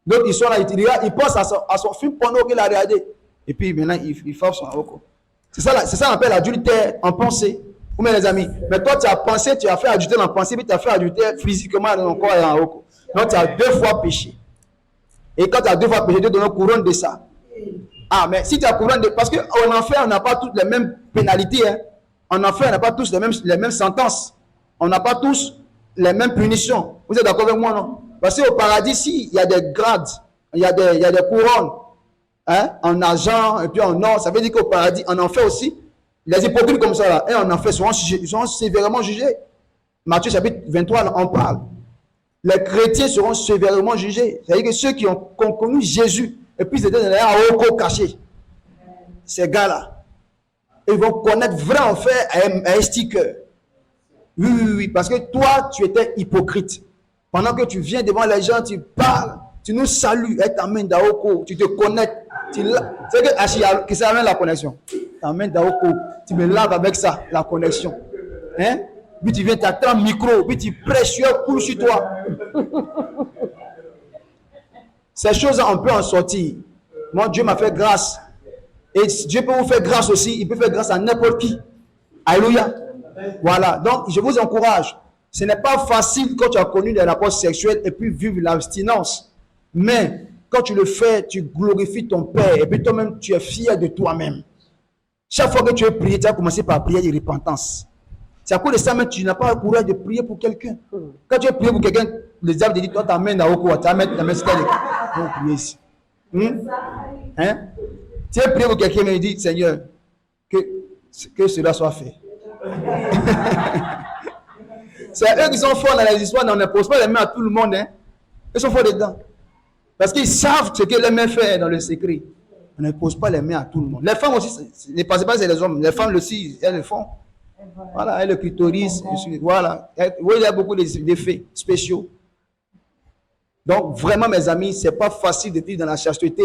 A: Donc ils sont là, il pense à son film porno qu'il a regardé et puis maintenant il frappe son aroko. C'est ça qu'on appelle l'adultère en pensée. Ou bien les amis, mais toi tu as pensé, tu as fait adultère en pensée puis tu as fait adultère physiquement dans ton corps et en aroko. Donc tu as 2 fois péché. Et quand tu as 2 fois péché, Dieu te donne couronne de ça. Ah, mais si tu as couronne de... Parce qu'en enfer, on n'a pas toutes les mêmes pénalités. Hein. En enfer, on n'a pas tous les mêmes sentences. On n'a pas tous les mêmes punitions. Vous êtes d'accord avec moi, non? Parce qu'au paradis, si, il y a des grades, il y a des couronnes. Hein, en argent et puis en or. Ça veut dire qu'au paradis, en enfer aussi, les hypocrites comme ça, là, et en enfer, ils seront sévèrement jugés. Matthieu chapitre 23, on parle. Les chrétiens seront sévèrement jugés. C'est-à-dire que ceux qui ont connu Jésus, et puis ils étaient dans un haut caché, ces gars-là, ils vont connaître vrai enfer à un sticker. Oui, parce que toi, tu étais hypocrite. Pendant que tu viens devant les gens, tu parles, tu nous salues, et t'amènes d'Aoko, tu te connectes. C'est que ça amène la connexion. T'amènes d'Aoko, tu me laves avec ça, la connexion. Hein? Puis tu viens, tu attends le micro, puis tu prêches, tu coule sur toi. Ces choses, on peut en sortir. Moi, Dieu m'a fait grâce. Et Dieu peut vous faire grâce aussi. Il peut faire grâce à n'importe qui. Alléluia. Voilà. Donc, je vous encourage. Ce n'est pas facile quand tu as connu des rapports sexuels et puis vivre l'abstinence. Mais quand tu le fais, tu glorifies ton Père. Et puis toi-même, tu es fier de toi-même. Chaque fois que tu veux prier, tu vas commencer par prier de repentance. C'est à cause de ça même tu n'as pas le courage de prier pour quelqu'un. Quand tu veux prier pour quelqu'un, les diables te disent, toi t'amènes à Oko, tu amènes sur ta on va prier ici. Hein? Tu veux prier pour quelqu'un, mais il dit, Seigneur, que cela soit fait. C'est eux qui sont forts dans les histoires, on ne pose pas les mains à tout le monde. Hein? Ils sont forts dedans. Parce qu'ils savent ce que les mains font dans le secret. On ne pose pas les mains à tout le monde. Les femmes aussi, ne pensez pas que c'est les hommes. Les femmes aussi, elles le font. Voilà, et le clitoris, voilà. Oui, il y a beaucoup d'effets spéciaux. Donc, vraiment, mes amis, ce n'est pas facile de vivre dans la chasteté,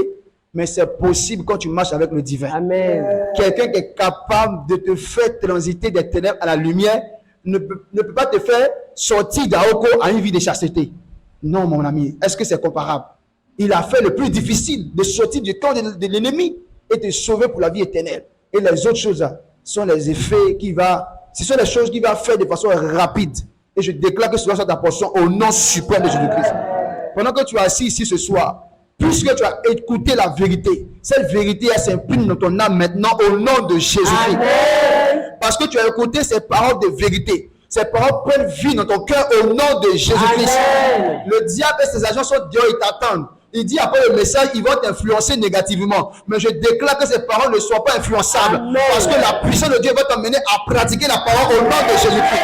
A: mais c'est possible quand tu marches avec le divin.
C: Amen.
A: Quelqu'un qui est capable de te faire transiter des ténèbres à la lumière ne peut pas te faire sortir d'Aoko à une vie de chasteté. Non, mon ami, est-ce que c'est comparable? Il a fait le plus difficile de sortir du camp de l'ennemi et te sauver pour la vie éternelle. Et les autres choses sont les effets ce sont les choses qu'il va faire de façon rapide. Et je déclare que cela soit ta portion au nom suprême de Jésus-Christ. Pendant que tu es assis ici ce soir, puisque tu as écouté la vérité, cette vérité s'imprime dans ton âme maintenant au nom de Jésus-Christ. Parce que tu as écouté ces paroles de vérité. Ces paroles prennent vie dans ton cœur au nom de Jésus-Christ. Le diable et ses agents sont dehors, ils t'attendent. Il dit après le message, ils vont t'influencer négativement. Mais je déclare que ces paroles ne soient pas influençables. Amen. Parce que la puissance de Dieu va t'emmener à pratiquer la parole au nom de Jésus-Christ.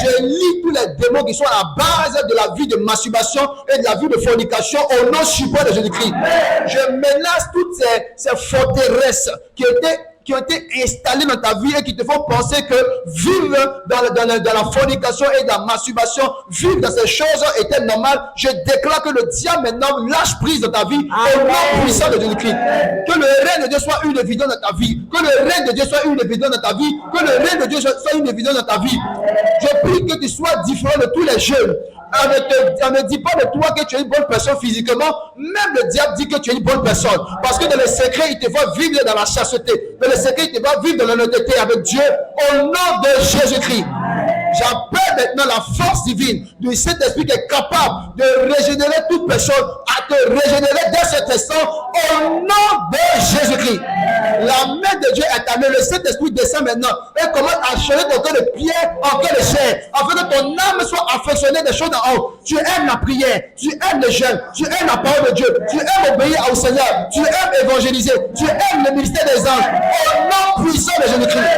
A: Je lis tous les démons qui sont à la base de la vie de masturbation et de la vie de fornication au nom suprême de Jésus-Christ. Je menace toutes ces forteresses qui ont été installées dans ta vie et qui te font penser que vivre dans la fornication et dans la masturbation, vivre dans ces choses était normal. Je déclare que le diable maintenant lâche prise dans ta vie au nom puissant de Jésus-Christ. Que le règne de Dieu soit une évidence dans ta vie. Que le règne de Dieu soit une évidence dans ta vie. Que le règne de Dieu soit une évidence dans ta vie. Je prie que tu sois différent de tous les jeunes. On ne dit pas de toi que tu es une bonne personne physiquement. Même le diable dit que tu es une bonne personne. Parce que dans le secret, il te voit vivre dans la chasteté. Dans le secret, il te voit vivre dans l'honnêteté avec Dieu. Au nom de Jésus-Christ. J'appelle maintenant la force divine du Saint-Esprit qui est capable de régénérer toute personne, à te régénérer dès cet instant au nom de Jésus-Christ. La main de Dieu est à nous. Le Saint-Esprit descend maintenant et commence à changer ton cœur de pierre en cœur de chair, afin que ton âme soit affectionnée des choses en haut. Tu aimes la prière, tu aimes le jeûne, tu aimes la parole de Dieu, tu aimes obéir au Seigneur, tu aimes évangéliser, tu aimes le ministère des anges. Au nom puissant de Jésus-Christ.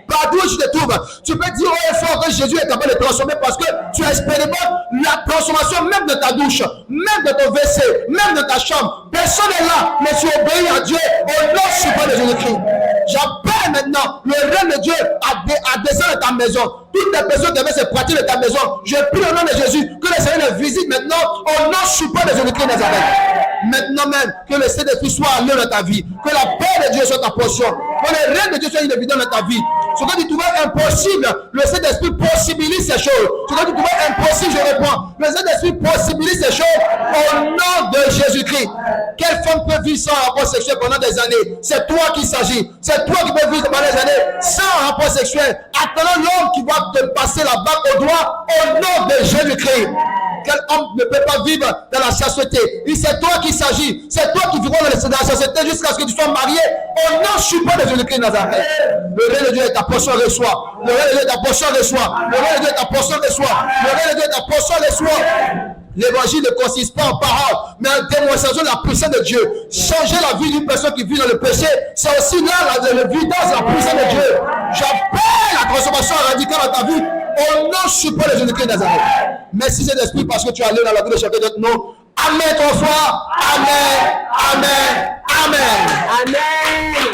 A: Partout où tu te trouves, tu peux dire au fort que Jésus est capable de transformer parce que tu expérimentes la transformation même de ta douche, même de ton WC, même de ta chambre. Personne n'est là, mais tu obéis à Dieu au nom suprême de Jésus-Christ. J'appelle maintenant le règne de Dieu à descendre de ta maison. Toutes les personnes qui avaient se pratiquer de ta maison, je prie au nom de Jésus que le Seigneur les visite maintenant au nom suprême de Jésus-Christ Nazareth. Maintenant même, que le Saint-Esprit soit à l'œuvre dans ta vie, que la paix de Dieu soit ta portion, que le règne de Dieu soit évident dans ta vie. Ce que tu trouvais impossible, le Saint-Esprit possibilise ces choses. Ce que tu trouvais impossible, je réponds, le Saint-Esprit possibilise ces choses au nom de Jésus-Christ. Quelle femme peut vivre sans rapport sexuel pendant des années? C'est toi qui s'agit. C'est toi qui peux vivre pendant des années sans rapport sexuel. Attendant l'homme qui va te passer la bague au doigt au nom de Jésus-Christ. Quel homme ne peut pas vivre dans la chasteté? C'est toi qui s'agit. C'est toi qui vivras dans la chasteté jusqu'à ce que tu sois marié au nom suprême de Jésus-Christ Nazareth. Le règne de Dieu est ta portion, reçois. Le règne de Dieu est ta portion, reçois. Le règne de Dieu est ta portion, reçois. Le règne de Dieu est ta portion, reçois. L'évangile ne consiste pas en parole, mais en démonstration de la puissance de Dieu. Changer la vie d'une personne qui vit dans le péché, c'est aussi là l'évidence de la puissance de Dieu. J'appelle la transformation radicale dans ta vie au nom suprême de Jésus-Christ Nazareth. Merci Saint-Esprit parce que tu as allé dans la vie de chacun d'entre nous. Amen, trois fois. Amen. Amen. Amen.
C: Amen.